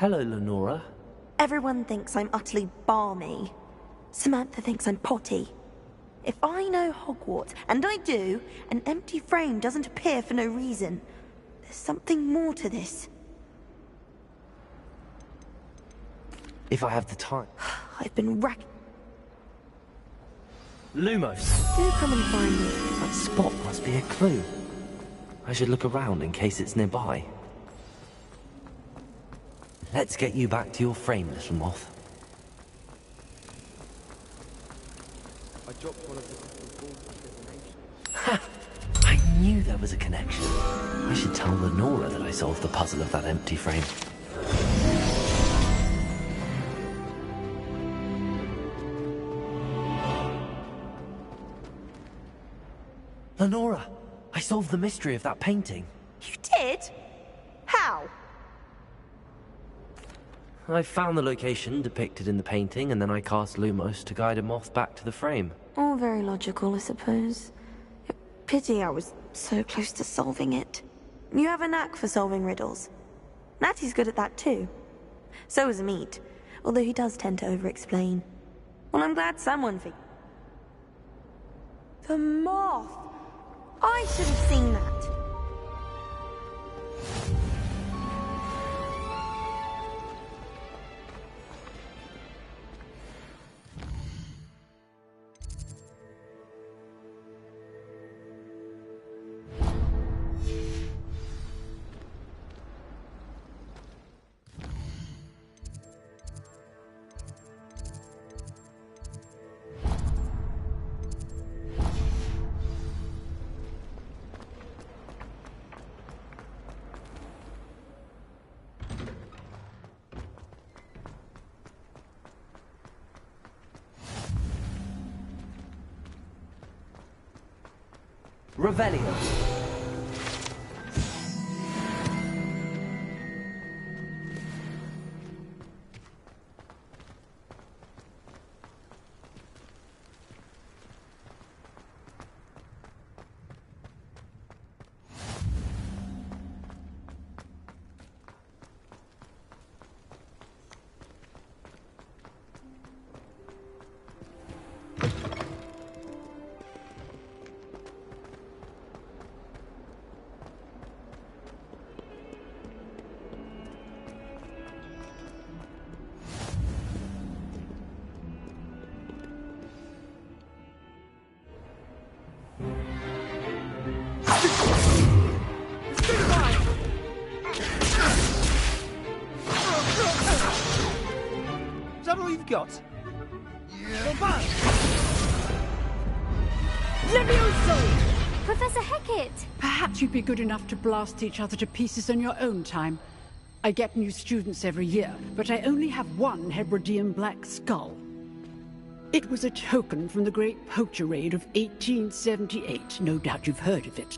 Hello, Lenora. Everyone thinks I'm utterly balmy. Samantha thinks I'm potty. If I know Hogwarts, and I do, an empty frame doesn't appear for no reason. There's something more to this. If I have the time. I've been Lumos! Do come and find me. That spot must be a clue. I should look around in case it's nearby. Let's get you back to your frame, little moth. I dropped one of the crystal balls with detonation. Ha! I knew there was a connection. I should tell Lenora that I solved the puzzle of that empty frame. Lenora! I solved the mystery of that painting. You did? How? I found the location depicted in the painting, and then I cast Lumos to guide a moth back to the frame. All very logical, I suppose. Pity I was so close to solving it. You have a knack for solving riddles. Natty's good at that too. So is Meat, although he does tend to over-explain. Well, I'm glad someone The moth! I should have seen that. Revelio. Is that all you've got? Yeah. Levioso! Professor Hecat! Perhaps you'd be good enough to blast each other to pieces on your own time. I get new students every year, but I only have one Hebridean black skull. It was a token from the Great Poacher Raid of 1878. No doubt you've heard of it.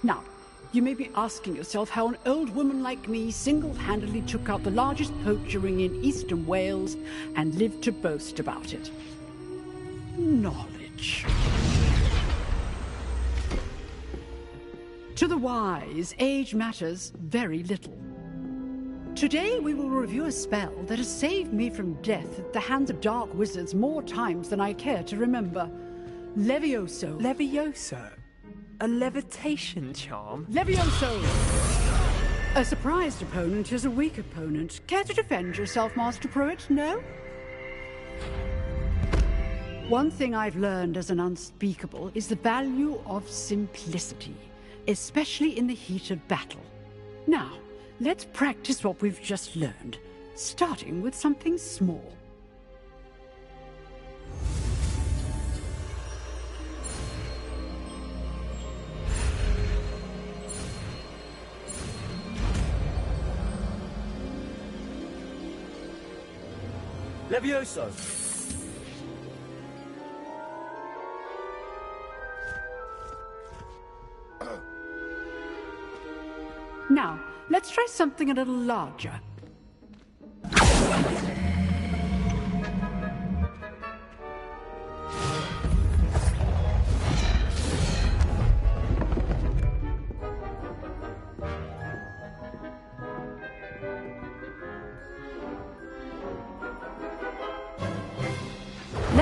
Now, you may be asking yourself how an old woman like me single-handedly took out the largest poacher ring in eastern Wales and lived to boast about it. Knowledge. To the wise, age matters very little. Today we will review a spell that has saved me from death at the hands of dark wizards more times than I care to remember. Levioso. Levioso? A levitation charm? Levioso! A surprised opponent is a weak opponent. Care to defend yourself, Master Pruitt? No? One thing I've learned as an unspeakable is the value of simplicity, especially in the heat of battle. Now, let's practice what we've just learned, starting with something small. Levioso! Now, let's try something a little larger.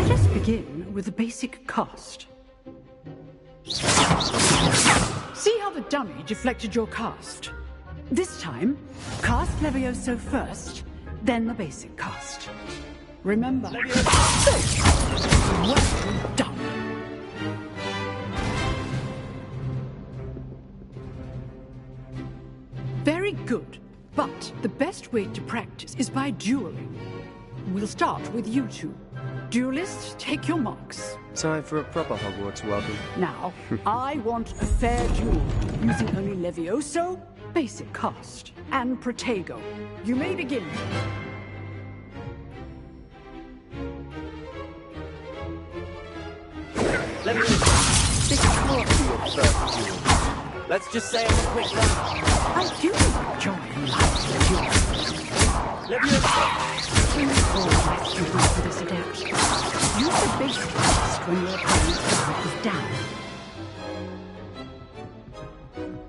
Let us begin with the basic cast. See how the dummy deflected your cast? This time, cast Levioso first, then the basic cast. Remember. Well done. Very good. But the best way to practice is by dueling. We'll start with you two. Duelists, take your marks. Time for a proper Hogwarts welcome. Now, I want a fair duel, using only Levioso, basic cast, and Protego. You may begin. This can't be your first duel. Let's just say it's a quick round. I do enjoy life duels. All my students for this adept. Use the basic cast when your opponent's guard is down.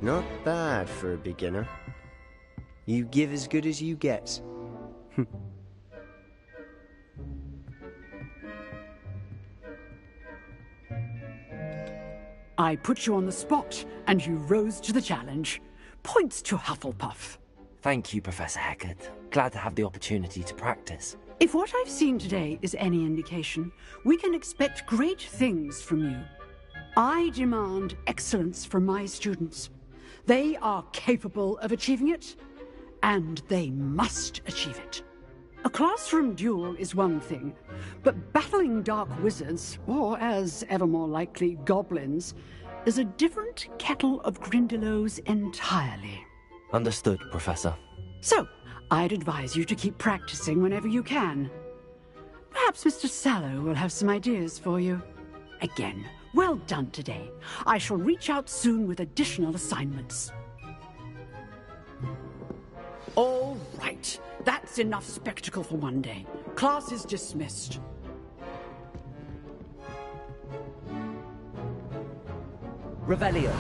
Not bad for a beginner. You give as good as you get. I put you on the spot, and you rose to the challenge. Points to Hufflepuff. Thank you, Professor Hecat. Glad to have the opportunity to practice. If what I've seen today is any indication, we can expect great things from you. I demand excellence from my students. They are capable of achieving it, and they must achieve it. A classroom duel is one thing, but battling dark wizards, or as ever more likely, goblins, is a different kettle of Grindylows entirely. Understood, Professor. So, I'd advise you to keep practicing whenever you can. Perhaps Mr. Sallow will have some ideas for you. Again, well done today. I shall reach out soon with additional assignments. All right. That's enough spectacle for one day. Class is dismissed. Revelio.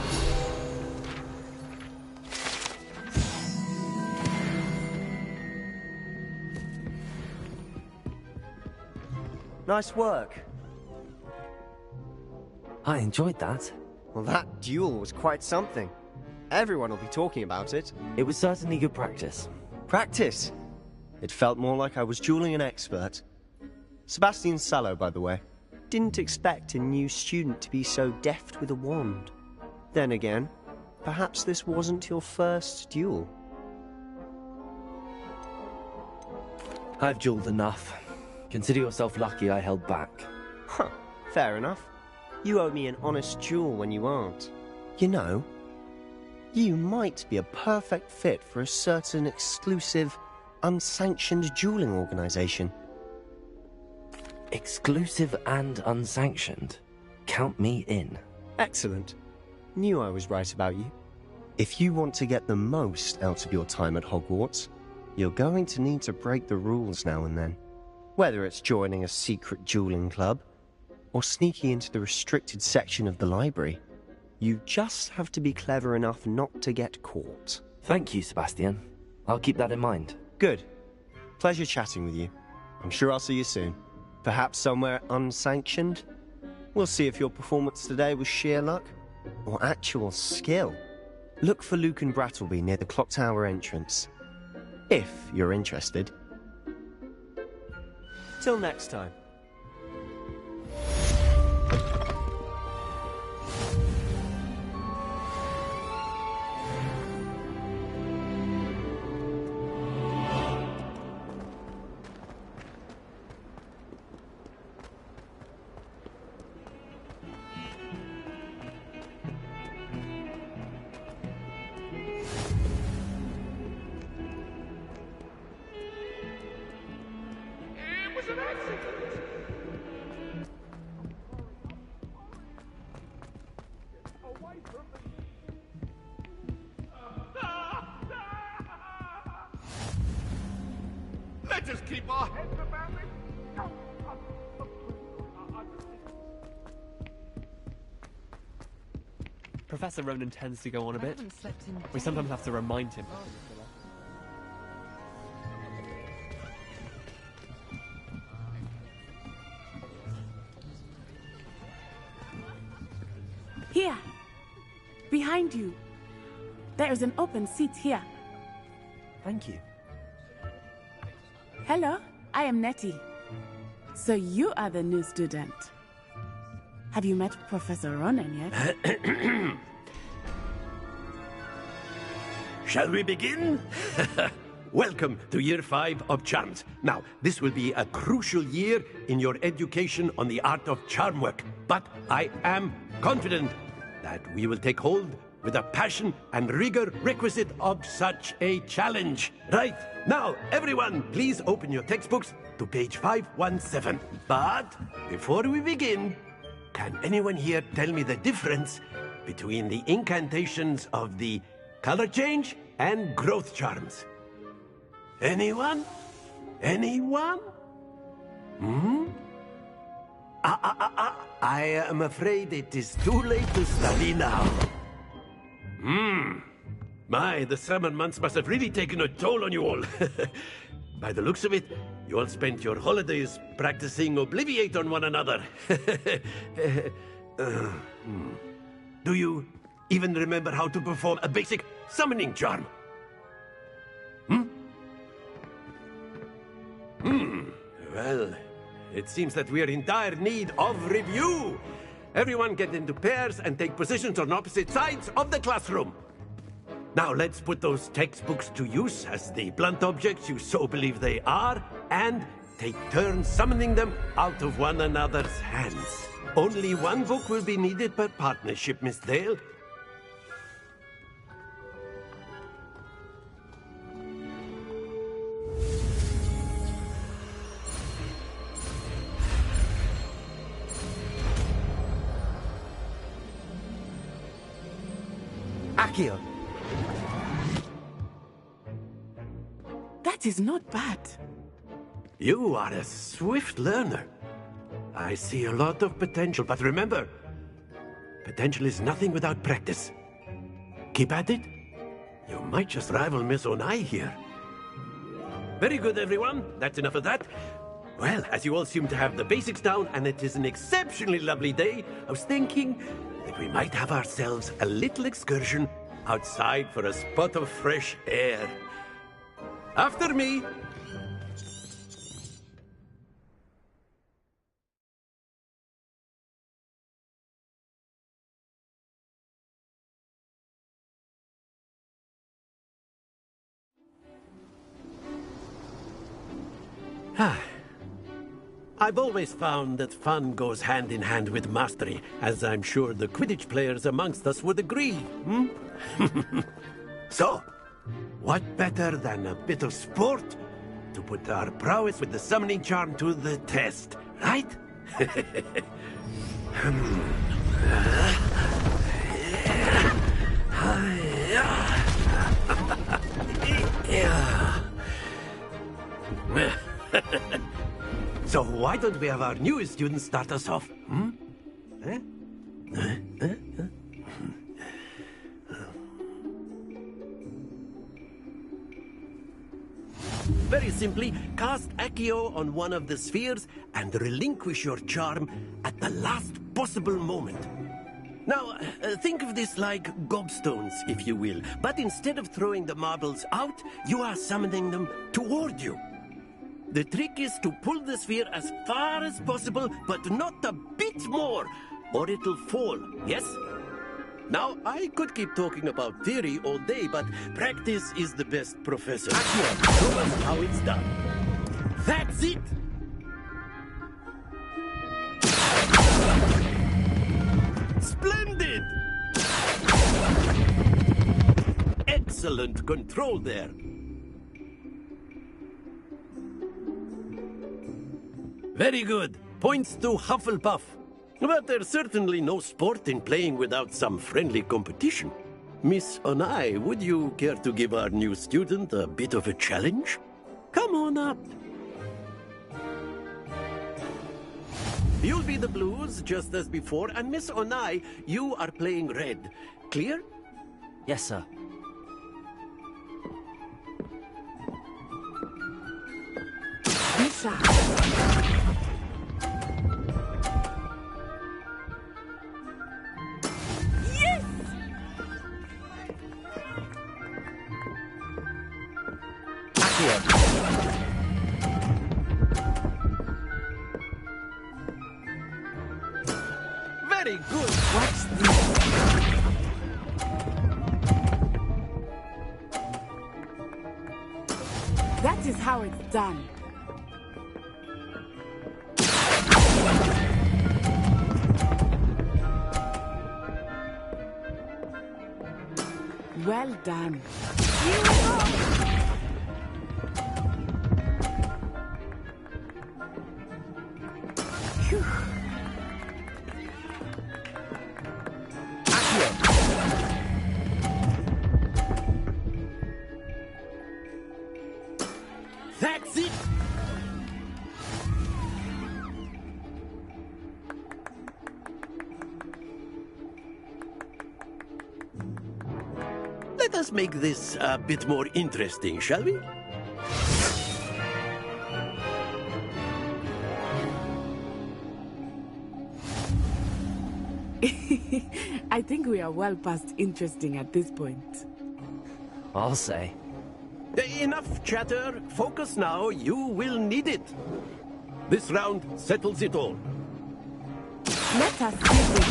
Nice work. I enjoyed that. Well, that duel was quite something. Everyone will be talking about it. It was certainly good practice. Practice? It felt more like I was dueling an expert. Sebastian Sallow, by the way. Didn't expect a new student to be so deft with a wand. Then again, perhaps this wasn't your first duel. I've dueled enough. Consider yourself lucky I held back. Huh, fair enough. You owe me an honest duel when you aren't. You know, you might be a perfect fit for a certain exclusive, unsanctioned dueling organization. Exclusive and unsanctioned? Count me in. Excellent. Knew I was right about you. If you want to get the most out of your time at Hogwarts, you're going to need to break the rules now and then. Whether it's joining a secret dueling club, or sneaking into the restricted section of the library, you just have to be clever enough not to get caught. Thank you, Sebastian. I'll keep that in mind. Good. Pleasure chatting with you. I'm sure I'll see you soon. Perhaps somewhere unsanctioned? We'll see if your performance today was sheer luck, or actual skill. Look for Luke and Brattleby near the clock tower entrance. If you're interested. Till next time. Let us keep our heads about it. Professor Ronan tends to go on a bit. We sometimes have to remind him. Here. Behind you. There is an open seat here. Thank you. Hello, I am Nettie. So you are the new student. Have you met Professor Ronan yet? Shall we begin? Welcome to Year 5 of Charms. Now, this will be a crucial year in your education on the art of charm work. But I am confident that we will take hold with the passion and rigor requisite of such a challenge. Right, now, everyone, please open your textbooks to page 517. But before we begin, can anyone here tell me the difference between the incantations of the color change and growth charms? Anyone? Anyone? I am afraid it is too late to study now. My, the summer months must have really taken a toll on you all. By the looks of it, you all spent your holidays practicing Obliviate on one another. Do you even remember how to perform a basic summoning charm? Well, it seems that we are in dire need of review. Everyone get into pairs and take positions on opposite sides of the classroom. Now let's put those textbooks to use as the blunt objects you so believe they are, and take turns summoning them out of one another's hands. Only one book will be needed per partnership, Miss Dale. Accio. That is not bad. You are a swift learner. I see a lot of potential, but remember, potential is nothing without practice. Keep at it. You might just rival Miss Onai here. Very good, everyone. That's enough of that. Well, as you all seem to have the basics down, and it is an exceptionally lovely day, I was thinking that we might have ourselves a little excursion outside for a spot of fresh air. After me. I've always found that fun goes hand in hand with mastery, as I'm sure the Quidditch players amongst us would agree. So, what better than a bit of sport to put our prowess with the summoning charm to the test, right? So why don't we have our newest student start us off? Very simply, cast Accio on one of the spheres and relinquish your charm at the last possible moment. Now, think of this like gobstones, if you will, but instead of throwing the marbles out, you are summoning them toward you. The trick is to pull the sphere as far as possible, but not a bit more, or it'll fall, yes? Now, I could keep talking about theory all day, but practice is the best professor. Accio, show us how it's done. That's it! Splendid! Excellent control there. Very good. Points to Hufflepuff. But there's certainly no sport in playing without some friendly competition. Miss Onai, would you care to give our new student a bit of a challenge? Come on up. You'll be the blues, just as before, and Miss Onai, you are playing red. Clear? Yes, sir. Very good. Watch this. That is how it's done. Well done. Here we go. Phew. That's it. Let us make this a bit more interesting, shall we? I think we are well past interesting at this point. I'll say. Enough chatter. Focus now. You will need it. This round settles it all. Let us see this.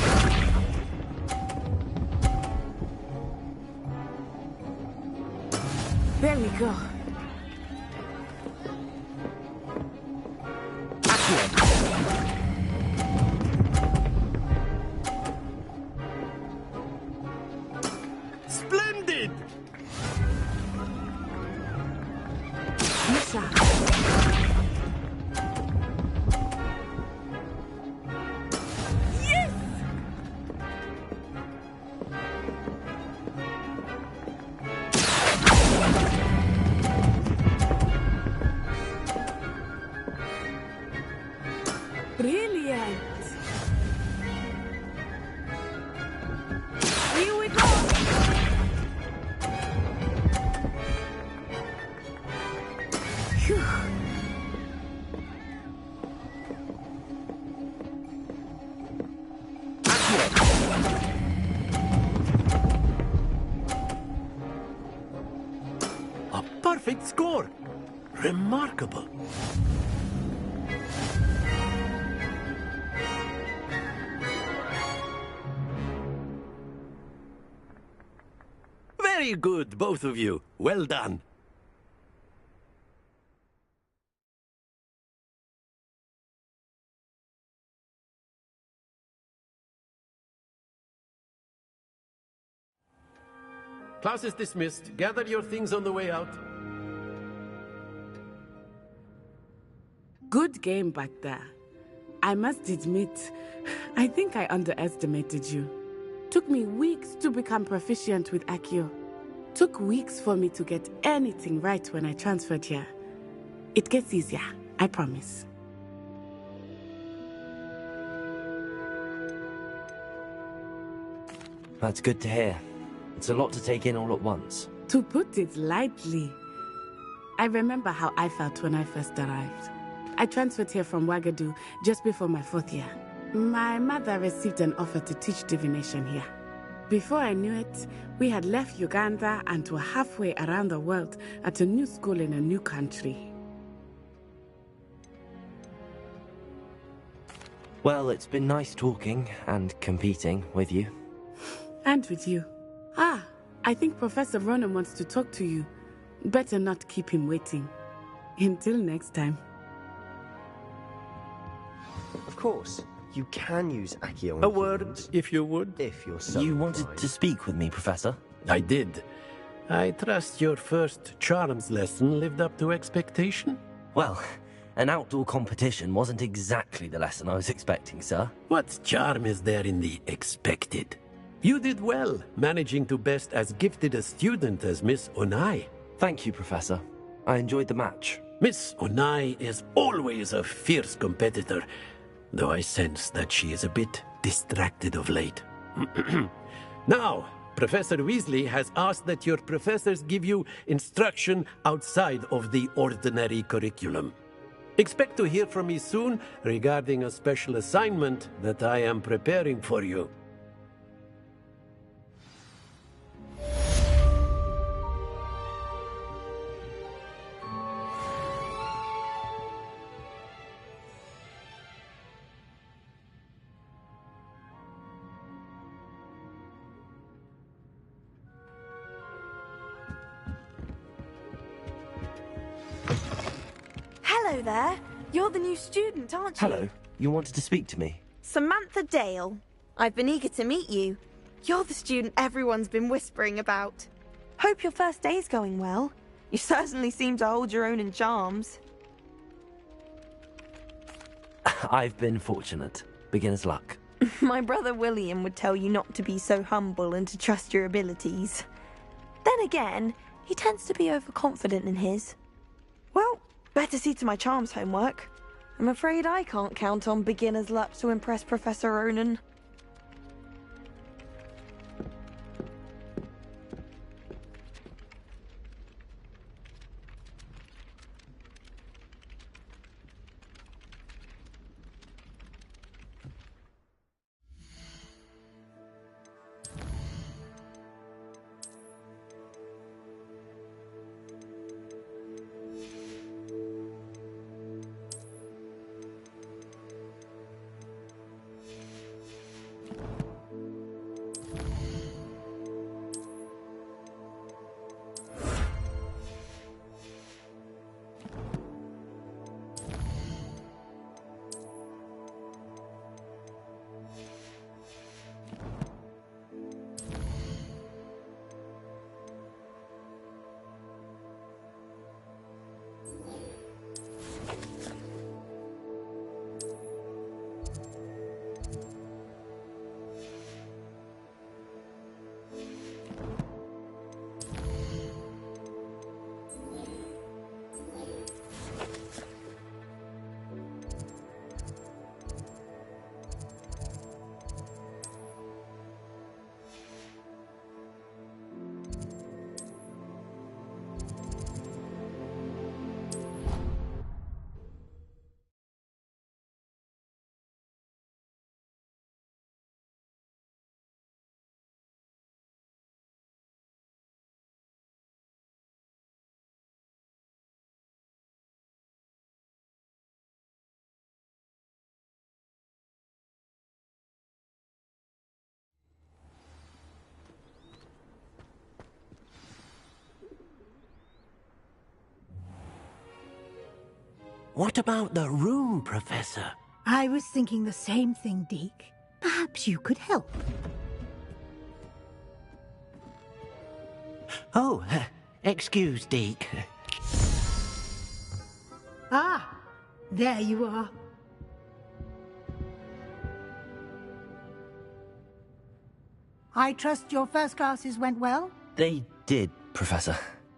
There we go. Splendid! Misha. Yes! Brilliant! Here we go! Phew. A perfect score. Remarkable. Very good, both of you. Well done. Class is dismissed. Gather your things on the way out. Good game back there. I must admit, I think I underestimated you. Took me weeks to become proficient with Accio. Took weeks for me to get anything right when I transferred here. It gets easier, I promise. That's good to hear. It's a lot to take in all at once. To put it lightly, I remember how I felt when I first arrived. I transferred here from Wagadu just before my 4th year. My mother received an offer to teach divination here. Before I knew it, we had left Uganda and were halfway around the world at a new school in a new country. Well, it's been nice talking and competing with you. And with you. Ah, I think Professor Ronan wants to talk to you. Better not keep him waiting. Until next time. Of course, you can use Accio. A word, if you would. If you're so You wanted inclined. to speak with me, Professor? I did. I trust your first charms lesson lived up to expectation? Well, an outdoor competition wasn't exactly the lesson I was expecting, sir. What charm is there in the expected? You did well, managing to best as gifted a student as Miss Onai. Thank you, Professor. I enjoyed the match. Miss Onai is always a fierce competitor, though I sense that she is a bit distracted of late. Now, Professor Weasley has asked that your professors give you instruction outside of the ordinary curriculum. Expect to hear from me soon regarding a special assignment that I am preparing for you. Hello there. You're the new student, aren't you? Hello. You wanted to speak to me? Samantha Dale. I've been eager to meet you. You're the student everyone's been whispering about. Hope your first day's going well. You certainly seem to hold your own in charms. I've been fortunate. Beginner's luck. My brother William would tell you not to be so humble and to trust your abilities. Then again, he tends to be overconfident in his. Well, better see to my charms homework. I'm afraid I can't count on beginner's luck to impress Professor Ronan. What about the room, Professor? I was thinking the same thing, Deke. Perhaps you could help. Oh, excuse, Deke. Ah, there you are. I trust your first classes went well? They did, Professor.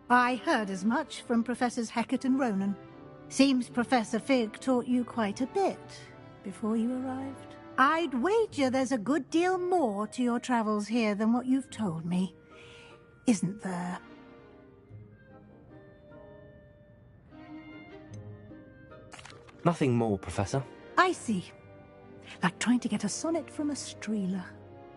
I heard as much from Professors Hecat and Ronan. Seems Professor Fig taught you quite a bit before you arrived. I'd wager there's a good deal more to your travels here than what you've told me. Isn't there? Nothing more, Professor. I see. Like trying to get a sonnet from a streeler.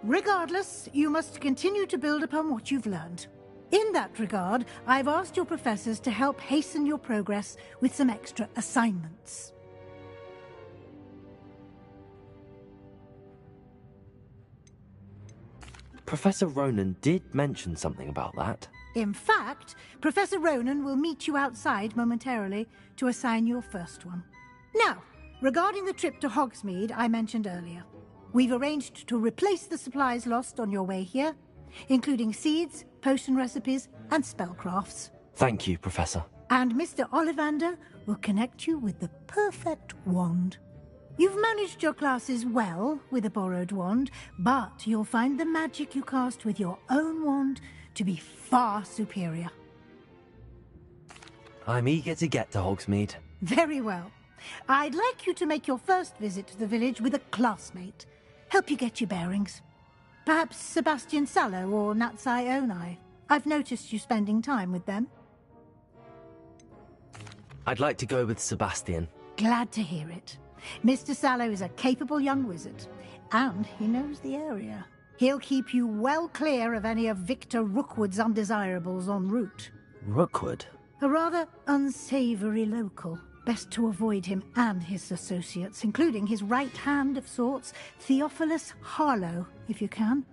Regardless, you must continue to build upon what you've learned. In that regard, I've asked your professors to help hasten your progress with some extra assignments. Professor Ronan did mention something about that. In fact, Professor Ronan will meet you outside momentarily to assign your first one. Now, regarding the trip to Hogsmeade I mentioned earlier, we've arranged to replace the supplies lost on your way here, including seeds, potion recipes, and spellcrafts. Thank you, Professor. And Mr. Ollivander will connect you with the perfect wand. You've managed your classes well with a borrowed wand, but you'll find the magic you cast with your own wand to be far superior. I'm eager to get to Hogsmeade. Very well. I'd like you to make your first visit to the village with a classmate. Help you get your bearings. Perhaps Sebastian Sallow or Natsai Onai. I've noticed you spending time with them. I'd like to go with Sebastian. Glad to hear it. Mr. Sallow is a capable young wizard, and he knows the area. He'll keep you well clear of any of Victor Rookwood's undesirables en route. Rookwood? A rather unsavoury local. Best to avoid him and his associates, including his right hand of sorts, Theophilus Harlow, if you can.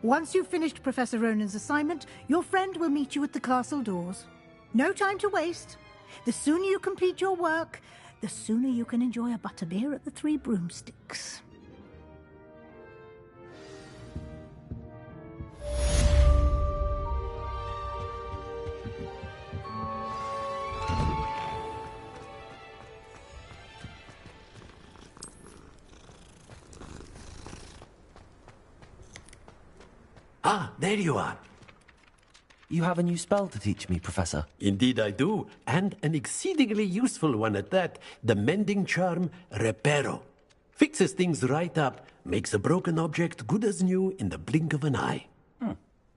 Once you've finished Professor Ronan's assignment, your friend will meet you at the castle doors. No time to waste. The sooner you complete your work, the sooner you can enjoy a butterbeer at the Three Broomsticks. Ah, there you are. You have a new spell to teach me, Professor. Indeed I do, and an exceedingly useful one at that. The mending charm, Reparo. Fixes things right up, makes a broken object good as new in the blink of an eye.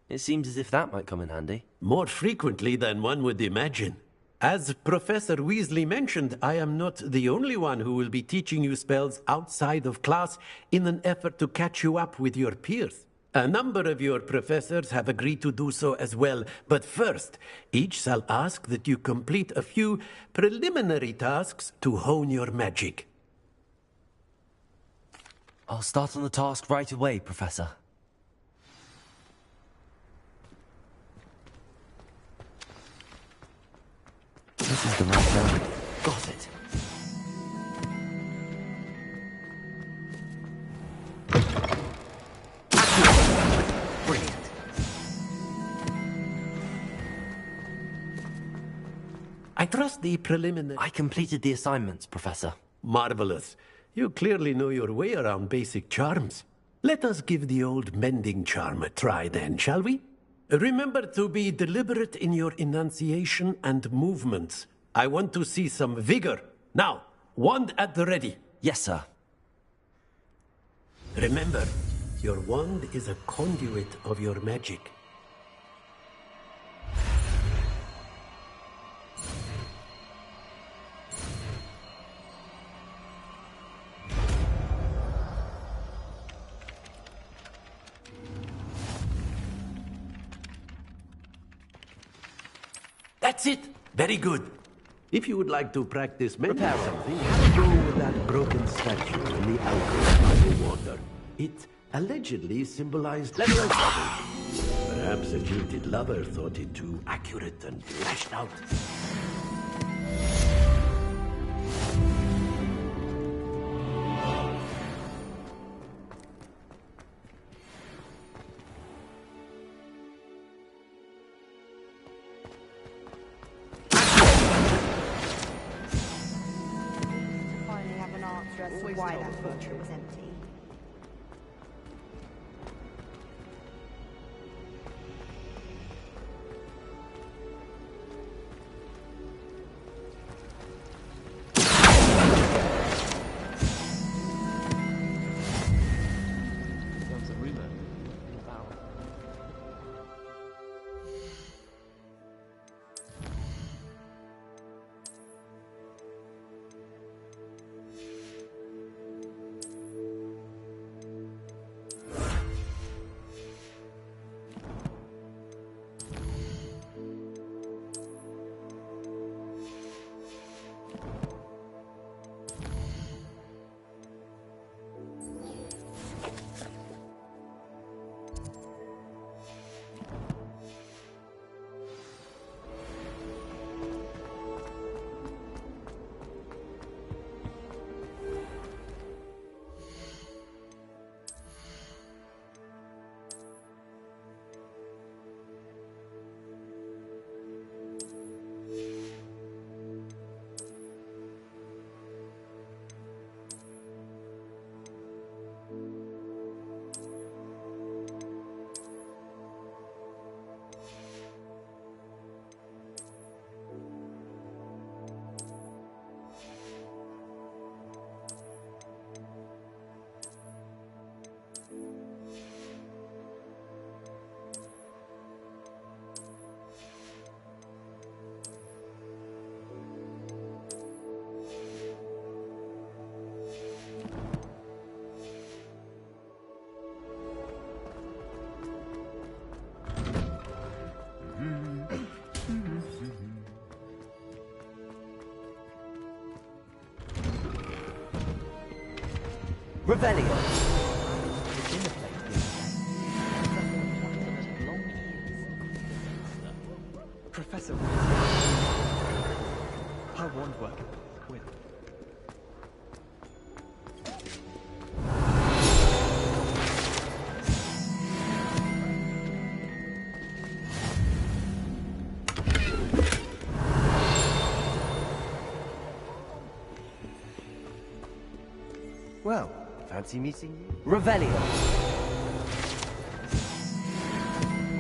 It seems as if that might come in handy. More frequently than one would imagine. As Professor Weasley mentioned, I am not the only one who will be teaching you spells outside of class in an effort to catch you up with your peers. A number of your professors have agreed to do so as well, but first, each shall ask that you complete a few preliminary tasks to hone your magic. I'll start on the task right away, Professor. This is the right note. Got it. Brilliant. I trust the preliminary... I completed the assignments, Professor. Marvelous. You clearly know your way around basic charms. Let us give the old mending charm a try then, shall we? Remember to be deliberate in your enunciation and movements. I want to see some vigor. Now, wand at the ready. Yes, sir. Remember, your wand is a conduit of your magic. That's it. Very good. If you would like to practice mending something, have a go with that broken statue in the alcove by the water. It allegedly symbolized level salvation. Perhaps a jilted lover thought it too accurate and lashed out. As to why that portrait was empty. Sounds a rumor. Revelio. Professor, how wand work? With Well, fancy meeting you. Revelio. I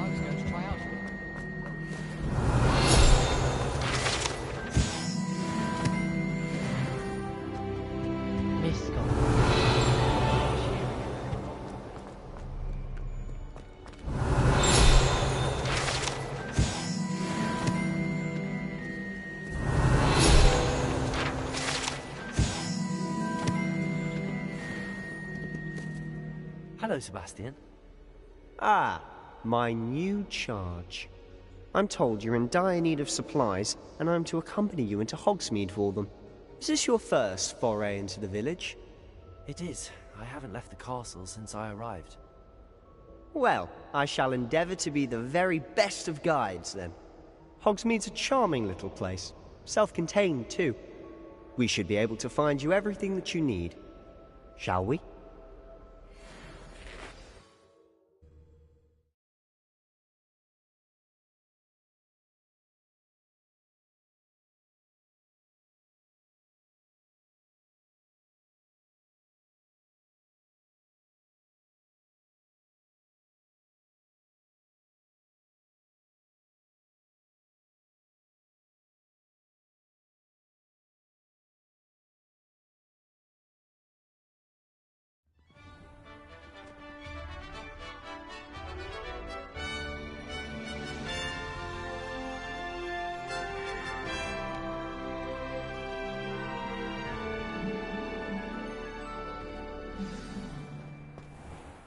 was going to try out. Hello, Sebastian. Ah, my new charge. I'm told you're in dire need of supplies, and I'm to accompany you into Hogsmeade for them. Is this your first foray into the village? It is. I haven't left the castle since I arrived. Well, I shall endeavour to be the very best of guides, then. Hogsmeade's a charming little place. Self-contained, too. We should be able to find you everything that you need. Shall we?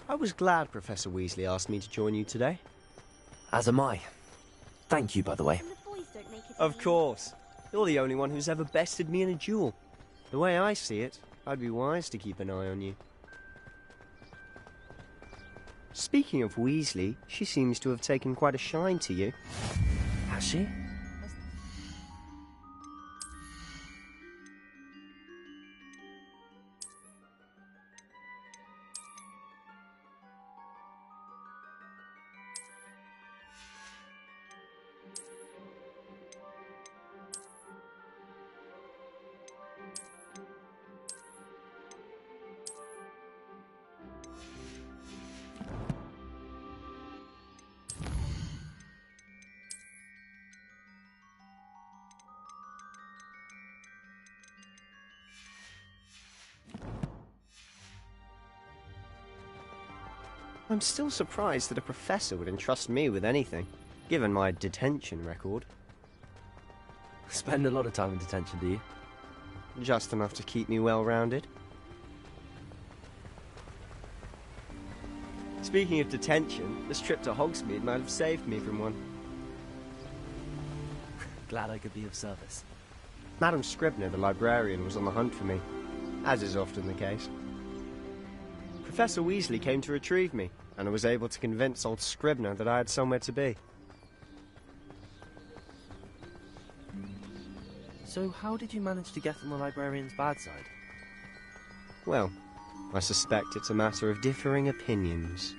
I was glad Professor Weasley asked me to join you today. As am I. Thank you, by the way. Of course. You're the only one who's ever bested me in a duel. The way I see it, I'd be wise to keep an eye on you. Speaking of Weasley, she seems to have taken quite a shine to you. Has she? I'm still surprised that a professor would entrust me with anything, given my detention record. Spend a lot of time in detention, do you? Just enough to keep me well-rounded. Speaking of detention, this trip to Hogsmeade might have saved me from one. Glad I could be of service. Madam Scribner, the librarian, was on the hunt for me, as is often the case. Professor Weasley came to retrieve me, and I was able to convince old Scribner that I had somewhere to be. So how did you manage to get on the librarian's bad side? Well, I suspect it's a matter of differing opinions.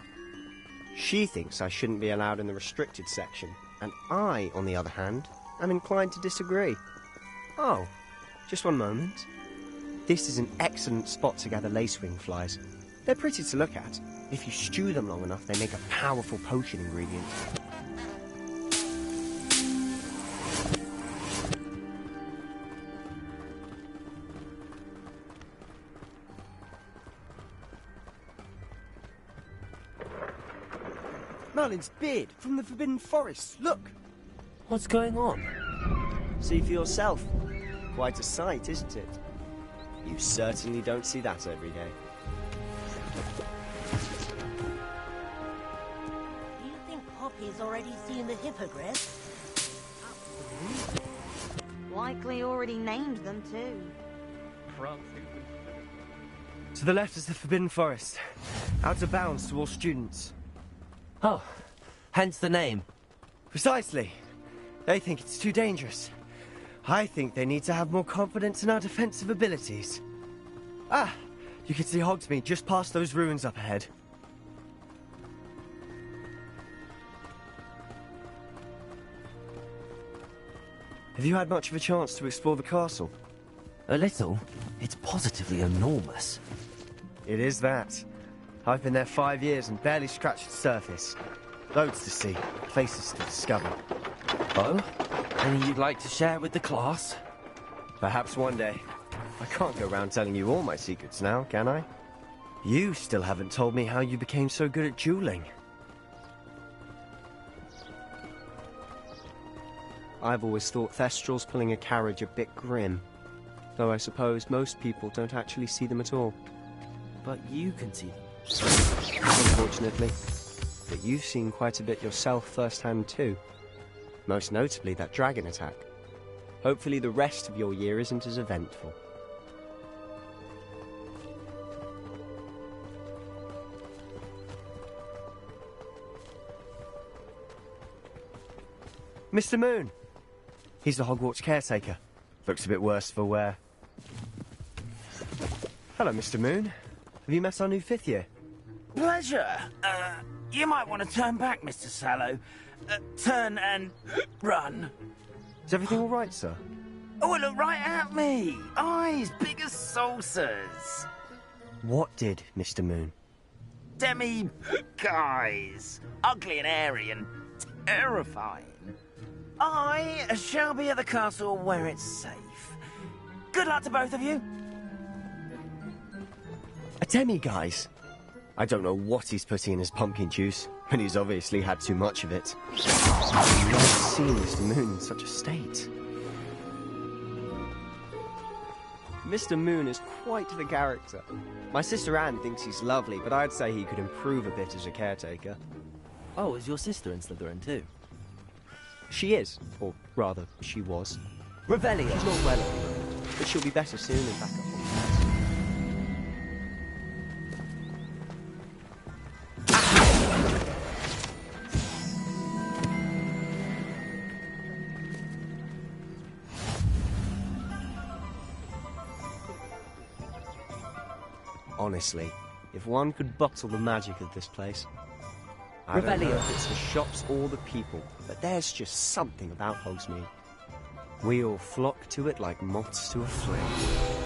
She thinks I shouldn't be allowed in the restricted section, and I, on the other hand, am inclined to disagree. Oh, just one moment. This is an excellent spot to gather lacewing flies. They're pretty to look at. If you stew them long enough, they make a powerful potion ingredient. Merlin's beard from the Forbidden Forest. Look! What's going on? See for yourself. Quite a sight, isn't it? You certainly don't see that every day. Do you think Poppy's already seen the hippogriff? Likely already named them too. To the left is the Forbidden Forest. Out of bounds to all students. Oh, hence the name. Precisely. They think it's too dangerous. I think they need to have more confidence in our defensive abilities. Ah, you can see Hogsmeade just past those ruins up ahead. Have you had much of a chance to explore the castle? A little. It's positively enormous. It is that. I've been there 5 years and barely scratched the surface. Loads to see, places to discover. Oh? Any you'd like to share with the class? Perhaps one day. I can't go around telling you all my secrets now, can I? You still haven't told me how you became so good at dueling. I've always thought Thestrals pulling a carriage a bit grim. Though I suppose most people don't actually see them at all. But you can see them. Unfortunately. But you've seen quite a bit yourself firsthand too. Most notably that dragon attack. Hopefully the rest of your year isn't as eventful. Mr. Moon! He's the Hogwarts caretaker. Looks a bit worse for wear. Hello, Mr. Moon. Have you met our new 5th year? Pleasure. You might want to turn back, Mr. Sallow. Turn and run. Is everything all right, sir? Oh, look right at me. Eyes big as saucers. What did, Mr. Moon? Guys. Ugly and airy and terrifying. I shall be at the castle where it's safe. Good luck to both of you. A demi-guise? I don't know what he's putting in his pumpkin juice, and he's obviously had too much of it. I've never seen Mr. Moon in such a state. Mr. Moon is quite the character. My sister Anne thinks he's lovely, but I'd say he could improve a bit as a caretaker. Oh, is your sister in Slytherin too? She is, or rather, she was. Revelio! She's not well at the moment, but she'll be better soon and back up on Honestly, if one could bottle the magic of this place. I don't know if it's the shops or the people, but there's just something about Hogsmeade. We all flock to it like moths to a flame.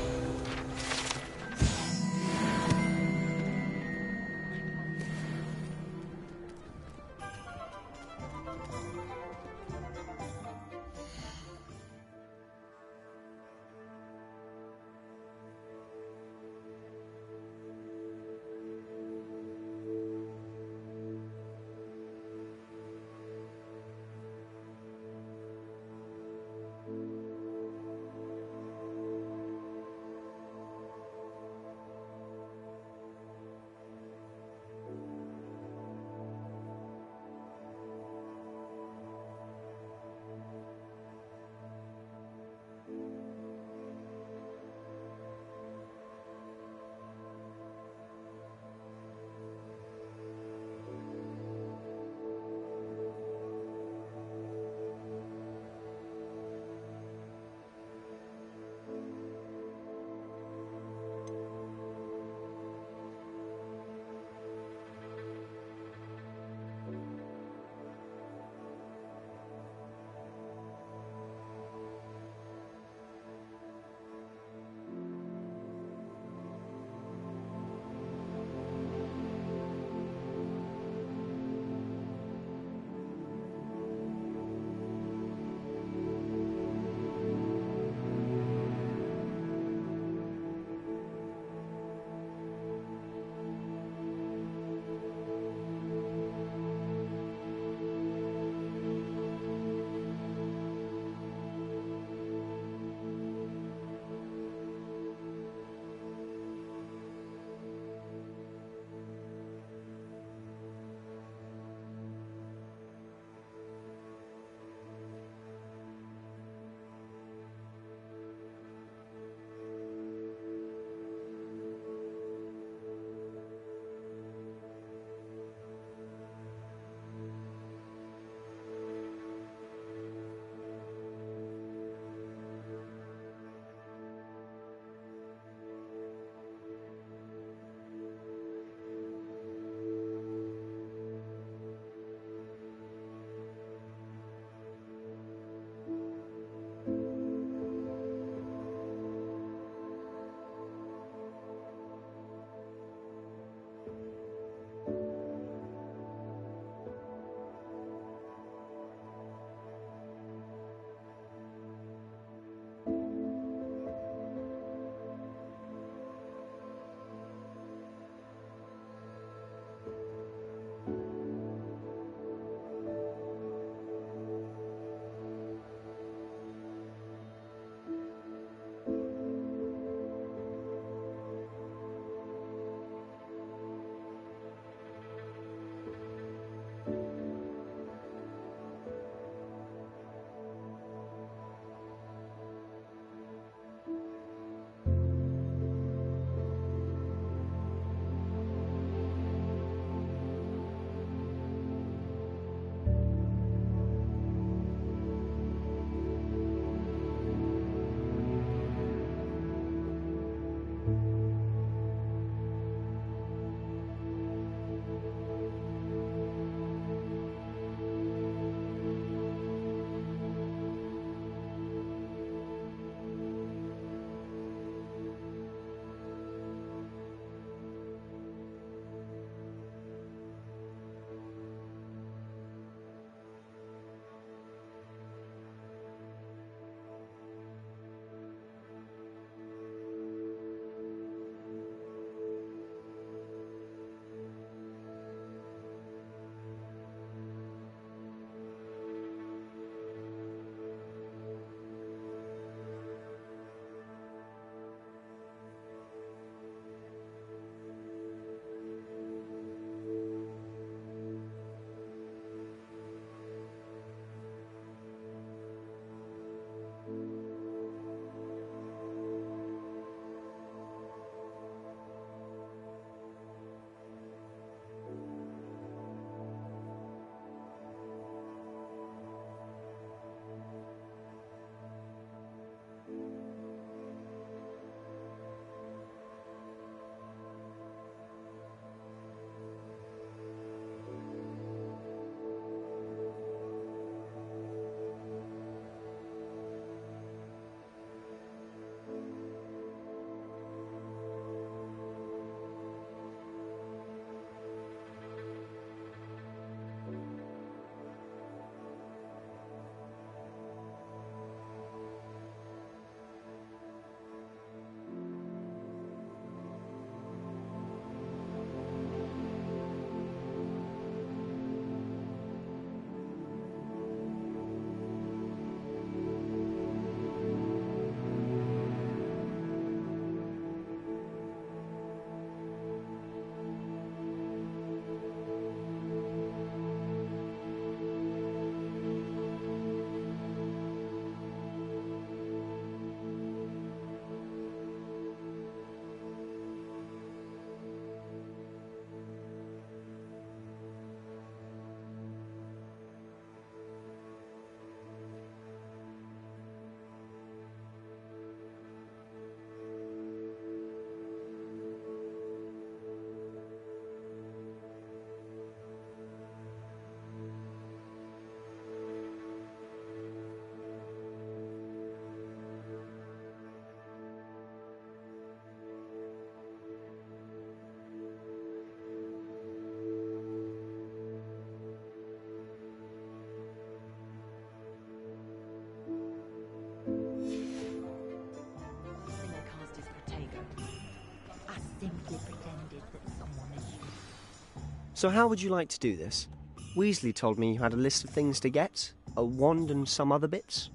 simply pretended that someone is you. So how would you like to do this? Weasley told me you had a list of things to get, a wand and some other bits.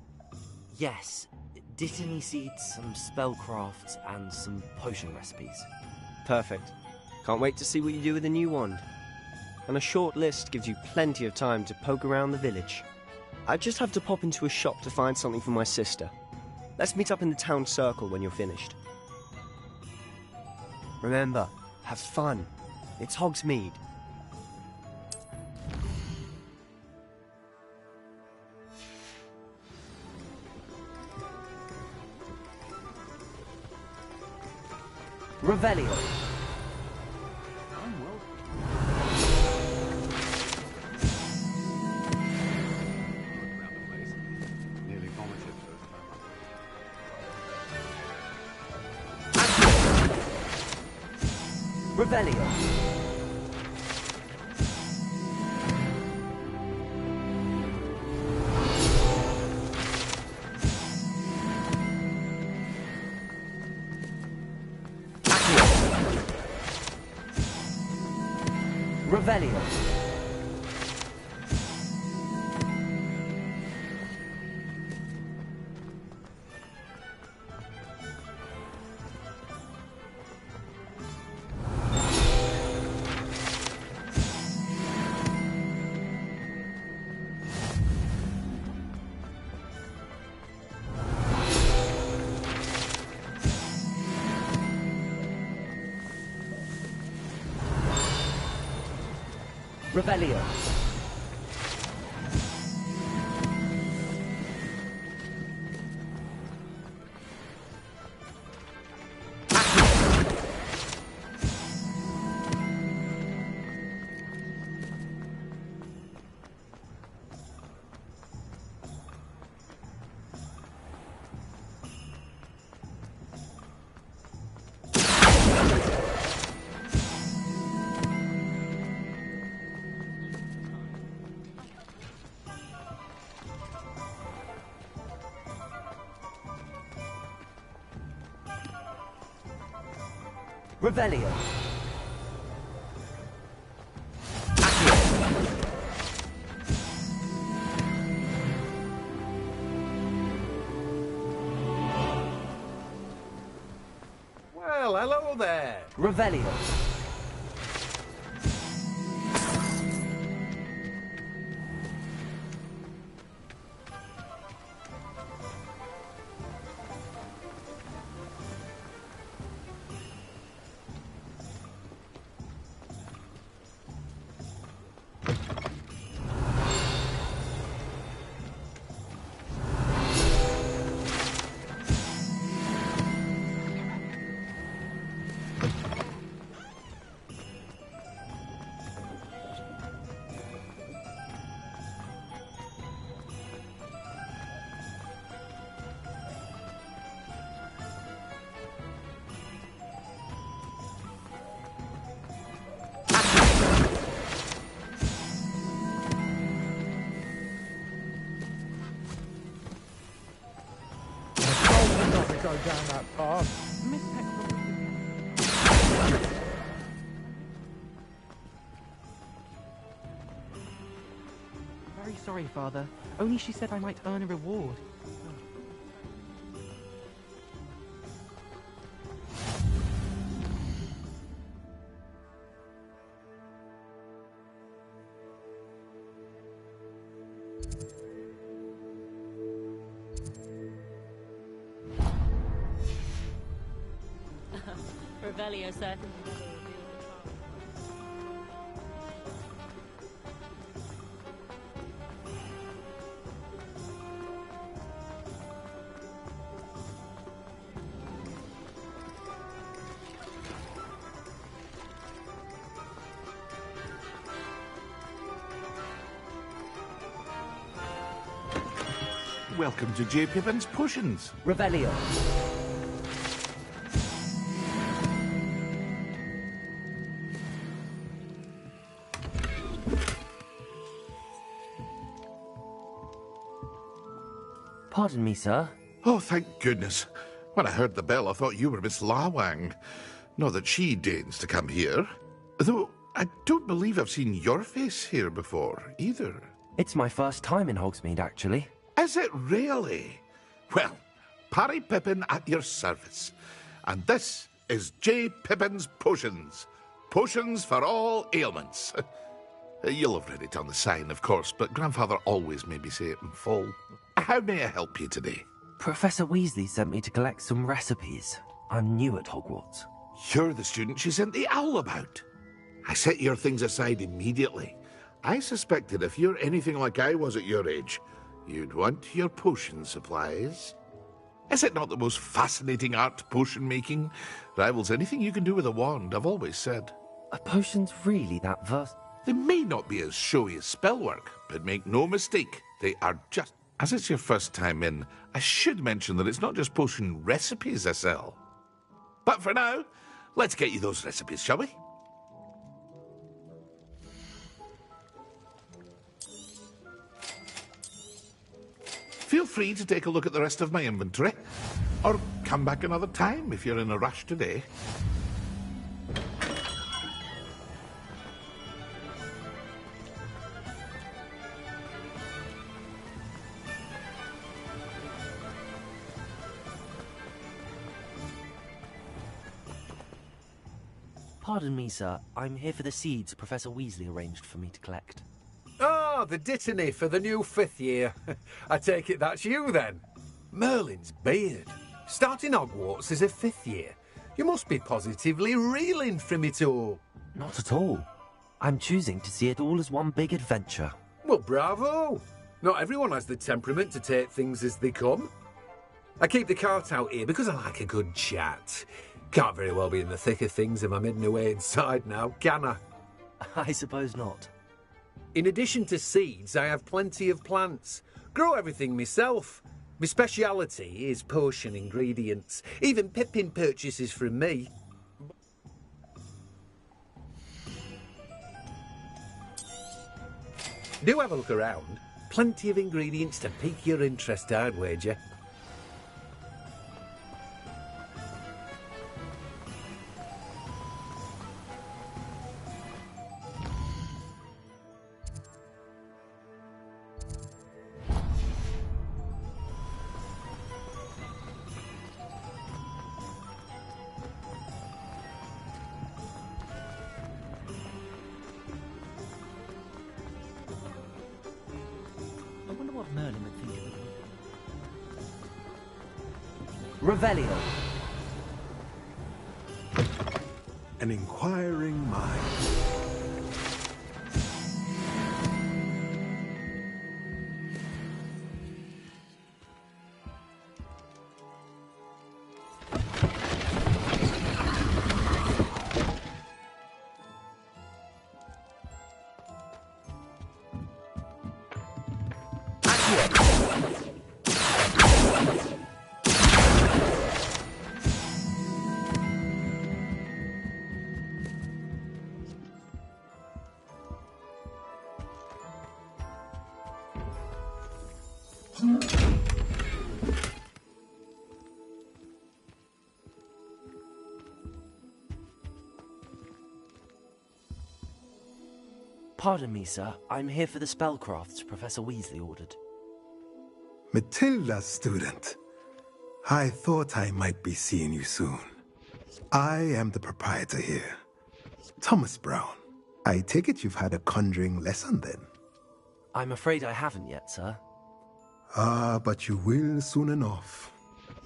Yes, Dittany seeds, some spellcrafts, and some potion recipes. Perfect. Can't wait to see what you do with the new wand. And a short list gives you plenty of time to poke around the village. I just have to pop into a shop to find something for my sister. Let's meet up in the town circle when you're finished. Remember, have fun. It's Hogsmeade. Revelio. Revelio. Revelio. Revelio. Revelio. Well, hello there. Revelio. Go down that path. Miss Peck Very sorry, Father. Only she said I might earn a reward. Revelio, sir. Welcome to J. Pippin's Potions. Revelio. Pardon me, sir. Oh, thank goodness. When I heard the bell, I thought you were Miss Lawang. Not that she deigns to come here. Though, I don't believe I've seen your face here before, either. It's my first time in Hogsmeade, actually. Is it really? Well, Parry Pippin at your service. And this is J. Pippin's Potions. Potions for all ailments. You'll have read it on the sign, of course, but Grandfather always made me say it in full. How may I help you today? Professor Weasley sent me to collect some recipes. I'm new at Hogwarts. You're the student she sent the owl about. I set your things aside immediately. I suspected if you're anything like I was at your age, you'd want your potion supplies. Is it not the most fascinating art, potion making? Rivals anything you can do with a wand, I've always said. Are potions really that versatile? They may not be as showy as spellwork, but make no mistake, they are just... As it's your first time in, I should mention that it's not just potion recipes I sell. But for now, let's get you those recipes, shall we? Feel free to take a look at the rest of my inventory, or come back another time if you're in a rush today. Pardon me, sir. I'm here for the seeds Professor Weasley arranged for me to collect. Ah, the dittany for the new 5th year. I take it that's you, then. Merlin's beard. Starting Hogwarts as a 5th year. You must be positively reeling from it all. Not at all. I'm choosing to see it all as one big adventure. Well, bravo. Not everyone has the temperament to take things as they come. I keep the cart out here because I like a good chat. Can't very well be in the thick of things if I'm hidden away inside now, can I? I suppose not. In addition to seeds, I have plenty of plants. Grow everything myself. My speciality is potion ingredients. Even Pippin purchases from me. Do have a look around. Plenty of ingredients to pique your interest, I'd wager. Merlin would think of it. Revelio. An inquiring mind. Pardon me, sir. I'm here for the spellcrafts Professor Weasley ordered. Matilda's student. I thought I might be seeing you soon. I am the proprietor here, Thomas Brown. I take it you've had a conjuring lesson then? I'm afraid I haven't yet, sir. Ah, but you will soon enough.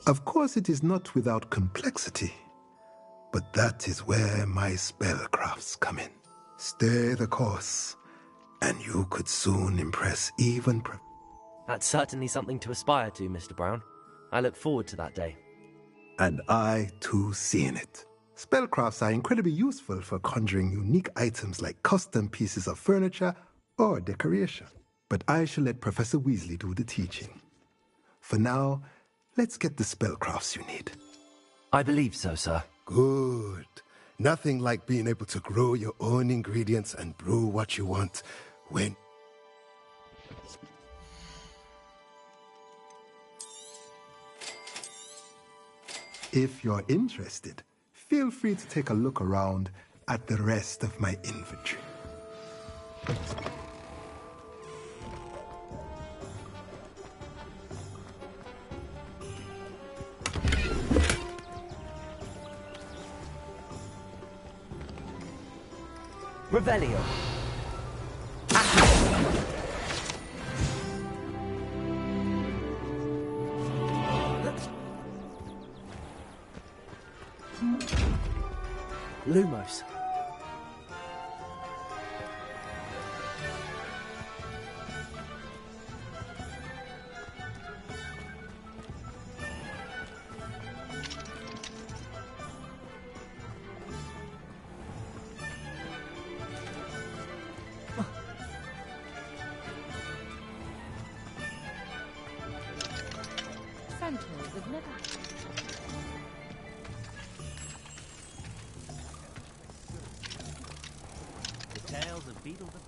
Of course, it is not without complexity, but that is where my spellcrafts come in. Stay the course, and you could soon impress even... That's certainly something to aspire to, Mr. Brown. I look forward to that day. And I, too, seeing it. Spellcrafts are incredibly useful for conjuring unique items like custom pieces of furniture or decoration. But I shall let Professor Weasley do the teaching. For now, let's get the spellcrafts you need. I believe so, sir. Good. Nothing like being able to grow your own ingredients and brew what you want when... If you're interested, feel free to take a look around at the rest of my inventory. Revelio. Lumos. Sentinels of never. The tales of beetles above.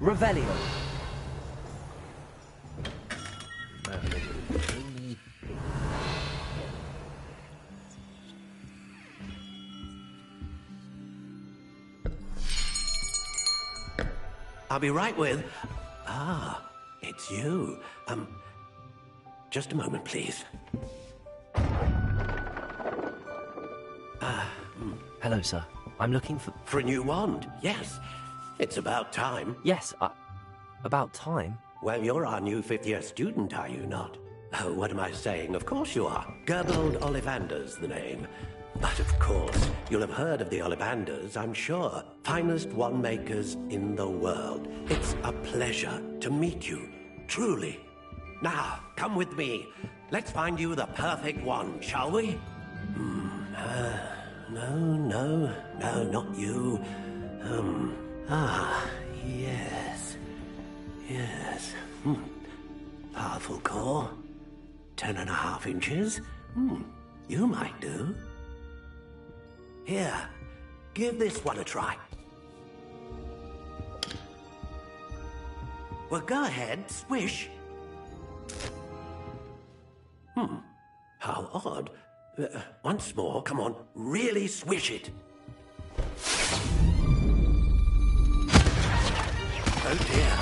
Revelio. I'll be right with... Ah, it's you. Just a moment, please. Hello, sir. I'm looking for... For a new wand, yes. It's about time. Yes, about time? Well, you're our new fifth-year student, are you not? Oh, what am I saying? Of course you are. Gerbold Ollivander's the name. But of course, you'll have heard of the Ollivanders, I'm sure. Finest wand makers in the world. It's a pleasure to meet you, truly. Now, come with me. Let's find you the perfect wand, shall we? No, not you. Yes. Powerful core. 10.5 inches. You might do. Here, give this one a try. Well, go ahead, swish. How odd. Once more, come on, really swish it. Oh dear.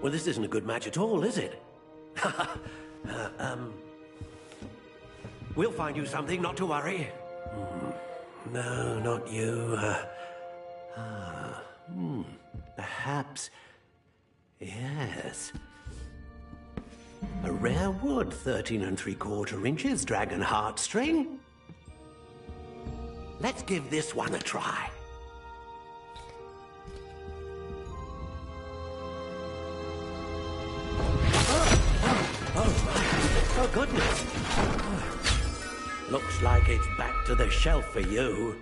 Well, this isn't a good match at all, is it? We'll find you something, not to worry. No, not you. Perhaps... Yes. A rare wood, 13 3/4 inches, dragon heartstring. Let's give this one a try. Oh, goodness. Looks like it's back to the shelf for you.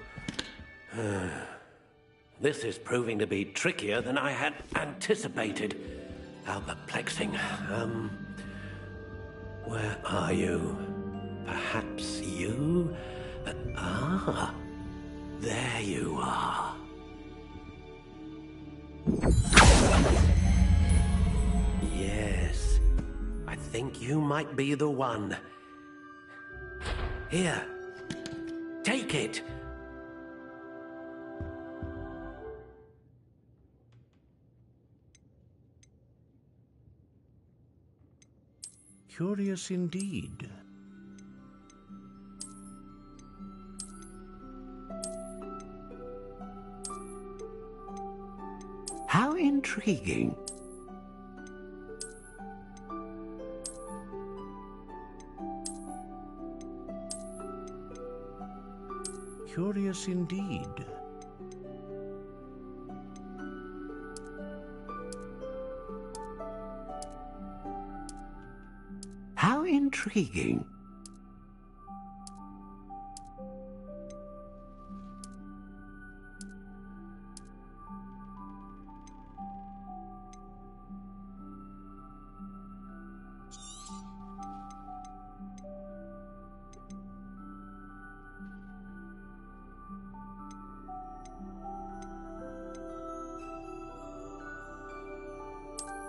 This is proving to be trickier than I had anticipated. How perplexing. Where are you? Perhaps you? There you are. Yes, I think you might be the one. Here, take it. Curious indeed. How intriguing. curious indeed. How intriguing.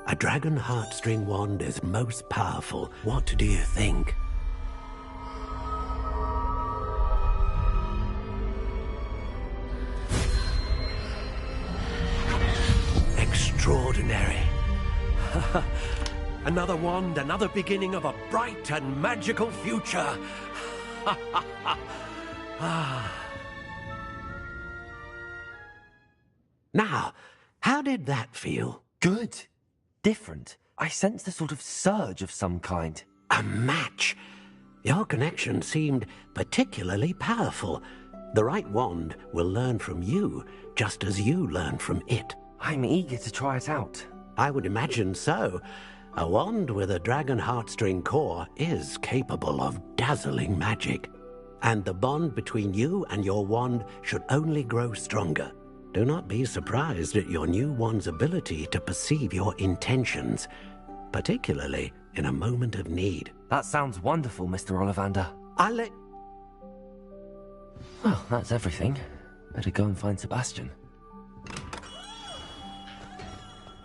A dragon heartstring wand is most powerful. What do you think? Extraordinary. Another wand, another beginning of a bright and magical future. Now, how did that feel? Good. Different. I sensed a sort of surge of some kind. A match. Your connection seemed particularly powerful. The right wand will learn from you, just as you learn from it. I'm eager to try it out. I would imagine so. A wand with a dragon heartstring core is capable of dazzling magic. And the bond between you and your wand should only grow stronger. Do not be surprised at your new wand's ability to perceive your intentions, particularly in a moment of need. That sounds wonderful, Mr. Ollivander. I'll let... Well, that's everything. Better go and find Sebastian.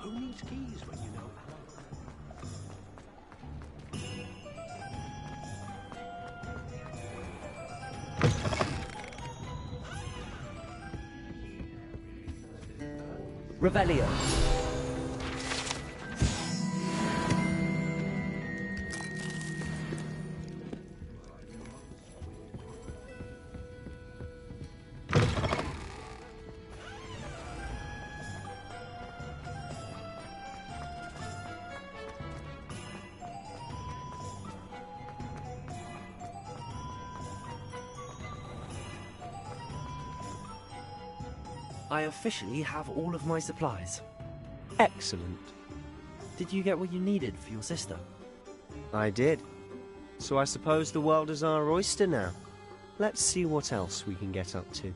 Who needs keys when you know... Revelio. I officially have all of my supplies. Excellent. Did you get what you needed for your sister? I did. So I suppose the world is our oyster now. Let's see what else we can get up to.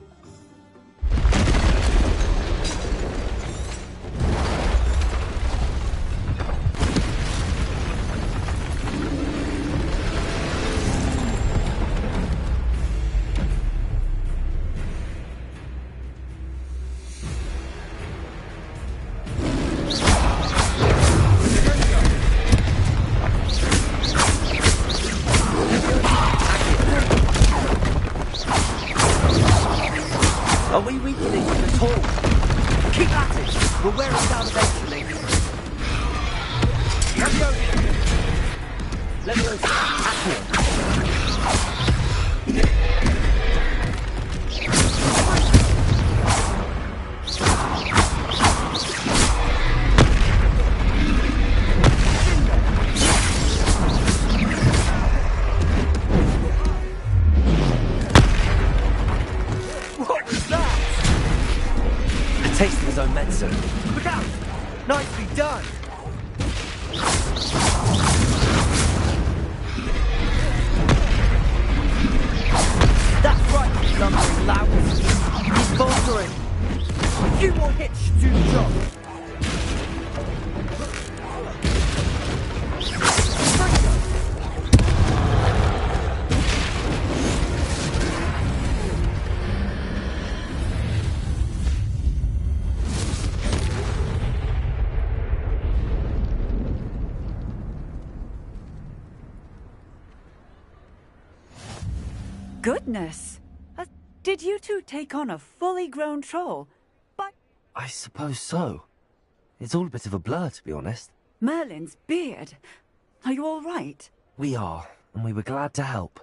Are we weakening it at all? Keep at it! We'll wear it down eventually. Leviosa! What was that? A taste of his own medicine. Look out! Nicely done! That's right, you lumbering louse. He's faltering. A few more hits to do the job. Goodness! Did you two take on a fully grown troll? But I suppose so. It's all a bit of a blur, to be honest. Merlin's beard. Are you all right? We are, and we were glad to help.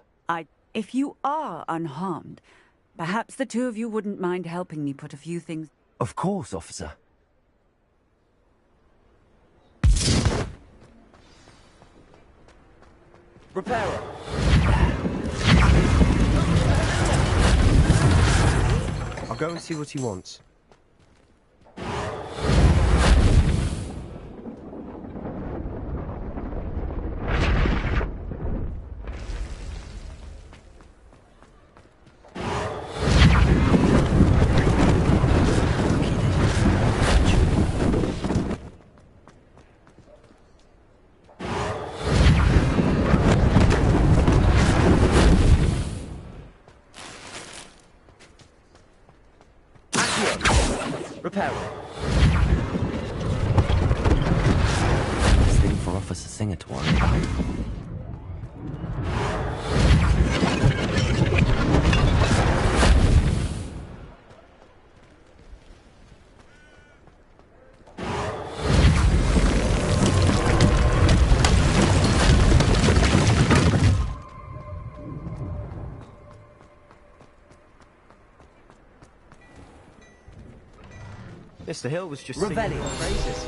If you are unharmed, perhaps the two of you wouldn't mind helping me put a few things... Of course, officer. Repairer. and see what he wants. Repairing. This thing for Officer Singer to worry about. Mr. Hill was just Revelio. singing praises.